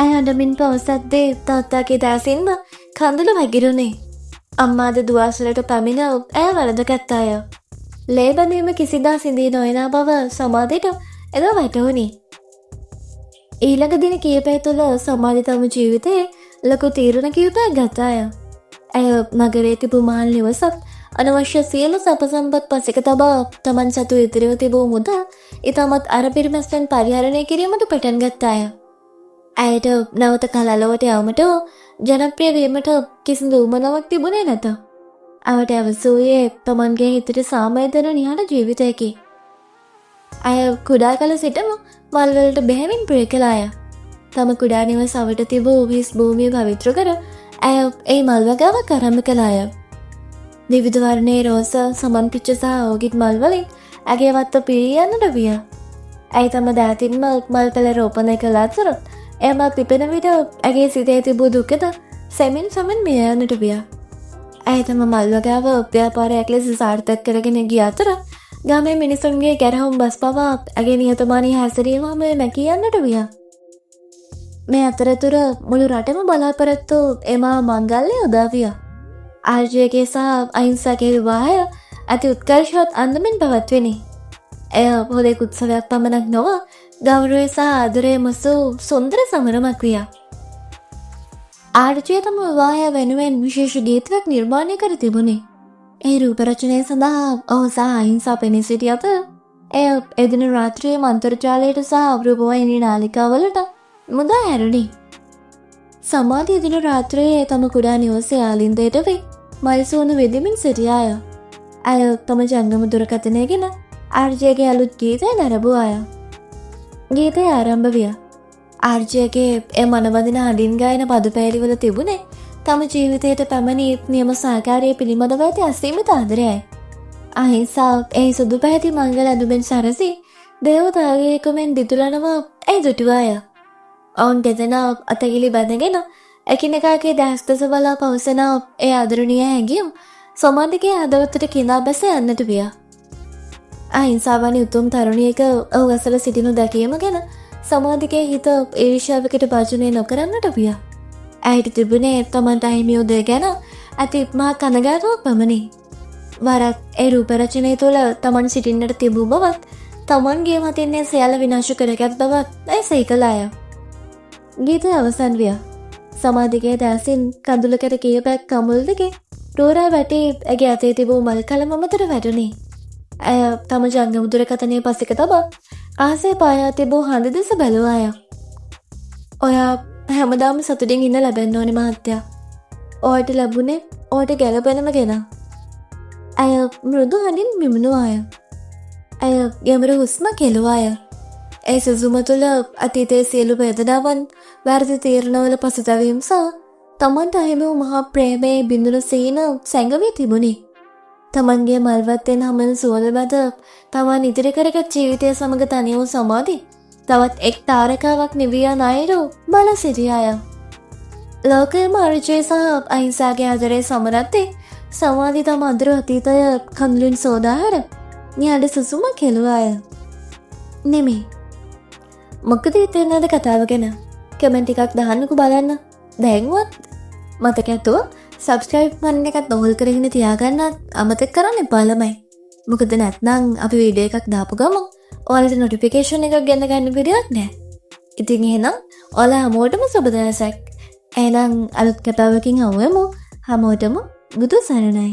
ඇය අඬමින් පවසද්දී තාත්තාගේ දාසින්ම කඳුළු වැగిරුණේ. අම්මාද දුවාසලට පැමිණ ඇය වරදගත්තාය. ලේ බැඳීම කිසිදා සිඳී නොයනා බව සමාධියට එදා වැටහුණි. ඊළඟ දින කීපය තුළ සමාධි තම ජීවිතයේ ලොකු තීරණ කීපයක් ගත්තාය. ඇය නගරේ තිබූ මහල් නිවසත් අනවශ්‍ය සියලු සැප සම්පත් පසෙක තබා තමන් සතු ඉතිරිව තිබූ මුදල් ඉතාමත් අර පිරිමැස්සෙන් පරිහරණය කිරීමට පටන් ගත්තාය. ඇයට නැවත කලලොවට යාමට ජනප්‍රිය වීමට කිසිදු උවමනාවක් තිබුණේ නැත. අවට අවසූයේ තමන්ගේ හිතට සාමය දෙන නිහඬ ජීවිතයකි. ඇය කුඩා කල සිටම මල්වලට බෙහෙවින් ප්‍රිය කළාය. තම කුඩා නිවස අවට තිබූ විස් භූමිය පවිත්‍ර කර ඇය ඒ මල්වගාවක් ආරම්භ කළාය. විවිධ වර්ණයේ රෝස, සමන් පිච්ච සහ ඕගිට් මල්වලින් ඇගේ වත්ත පිරියන්නට විය. ඇය තම දෑතින්ම මල් පෙළ රෝපණය කළ අතර එම පිපෙන විට ඇගේ සිතේ තිබූ දුකද සෙමින් සමන් මිය යන්නට විය. ඇය තම මල්වගාව ව්‍යාපාරයක් ලෙස සාර්ථක කරගෙන ගිය අතර ගමේ මිනිසුන්ගේ ගැරහුම් බස් පවා ඇගේ නිහතමානී හැසිරීම මැකී යන්නට විය. මේ අතරතුර මුළු රටම බලාපොරොත්තු එම මංගල්‍ය උදා විය. ආර්ජයගේ සහ අහිංසකගේ විවාහය අති උත්කර්ෂවත් අන්දමින් පැවැත්විනි. එය පොදෙක් උත්සවයක් පමණක් නොව ගෞරවය සහ ආදරය මුසු සුන්දර සමරමක් විය. ආර්ජය තම විවාහය වෙනුවෙන් විශේෂ ගීතයක් නිර්මාණය කර තිබුණේ. ඒ රූප රචනය සඳහා ඔහු සහ අහිංසා පෙනී සිටි අතර එය එදින රාත්‍රියේ අන්තර්ජාලයට සහ රූපවාහිනී නාලිකාවලට මුදා හැරුණි. සමාධිය දින රාත්‍රියේ තම කුඩා නිවසේ ආලින්දයට වී මල්සූණු වෙදමින් සිටියාය. ඇය තම ජංගම දුරකථනයගෙන ආර්ජයගේ අලුත් ගීතය නැරඹුවාය. ගීතය ආරම්භ විය. ආර්ජයගේ එය මනවදින හඬින් ගායන පද පැහැදිලිවල තිබුණේ තම ජීවිතයට පැමිණි නියම සහකාරය පිළිබඳව ඇති අසීමිත ආදරයයි. අහිංසා ඒ සුදු පැහැති මංගල ඇඳුමෙන් සැරසී දේවතාවගේ කුමෙන් දිදුලනවා ඇයි දුටුවාය. ඔවුන් දෙදෙනා අතගිලි බැඳගෙන එකිනෙකාගේ දැස්දස බලා පවසන ඒ ආදරණීය හැඟීම් සමාධිගේ හදවතට කිඳා බැස යන්නට විය. අහිංසාවනි උතුම් තරුණියක ඔහු අසල සිටිනු දැකීම ගැන සමාධිගේ හිත ඊර්ෂ්‍යාවකට භාජනය නොකරන්නට විය. ඇයට තිබුණේ තමන්ට අහිමි උදය ගැන ඇති මහා කනගාටුවක් පමණි. වරක් ඒ රූප රචනය තුළ තමන් සිටින්නට තිබූ බවත් තමන්ගේ මතින්නේ සියල්ල විනාශ කරගත් බවත් ඇය සිහි කළාය. ගීතය අවසන් විය. සමාධිගේ දැසින් කඳුලකට කීපයක් කමුල් දෙකේ රෝරා වැටි ඇගේ අතේ තිබූ මල් කලම මතට වැටුණි. ඇය තම ජංගම දුරකථනය පසෙක තබා ආසේ පායා තිබූ හඳ දෙස බැලුවාය. ඔයා හැමදාම සතුටින් ඉන්න ලැබෙන්න ඕනේ මහත්තයා. ඔයාට ලැබුණේ ඔයාට ගැලපෙනම කෙනා. ඇය මෘදු හඬින් මිමුණුවාය. ඇය ගැඹුරු හුස්මක් හෙළුවාය. ඒ සුසුම තුළ අතීතයේ සියලු වේදනාවන් වැරදි තීරණවල පසුතැවීම් සහ තමන්ට අහිමි වූ මහා ප්‍රේමයේ බිඳුන සීන සැඟවී තිබුණි. තමන්ගේ මල්වත්තෙන් හමන සුවඳ මැද තමන් ඉදිරි කරගත් ජීවිතය සමග තනි වූ සමාධි තවත් එක් තාරකාවක් නිවිය යන අයුරු බල සිටියාය. ලෝකයේම ආර්ජය සහ අහිංසාගේ ආදරය සමරද්දී සමාධි තම අඳුර අතීතය කඳුලින් සෝදාහර නිහඬ සුසුමක් හෙළුවාය. නෙමෙයි. මොකද හිතෙන්නද කතාව ගැන? කමෙන්ට් එකක් දාන්නකෝ බලන්න. දැන්වත් මතක ඇතුව සබ්ස්ක්‍රයිබ් කරන එකත් නොහොල් කරගෙන තියාගන්නත් අමතක කරන්න එපා ළමයි. මොකද නැත්නම් අපි වීඩියෝ එකක් දාපු ගමන් ඔයාලට නොටිෆිකේෂන් එකක් ගෙන්න ගන්න විදියක් නැහැ. ඉතින් එහෙනම් ඔයාලා හැමෝටම සුබ දවසක්. එහෙනම් අලුත් කතාවකින් හමුවෙමු. හැමෝටම බුදු සරණයි.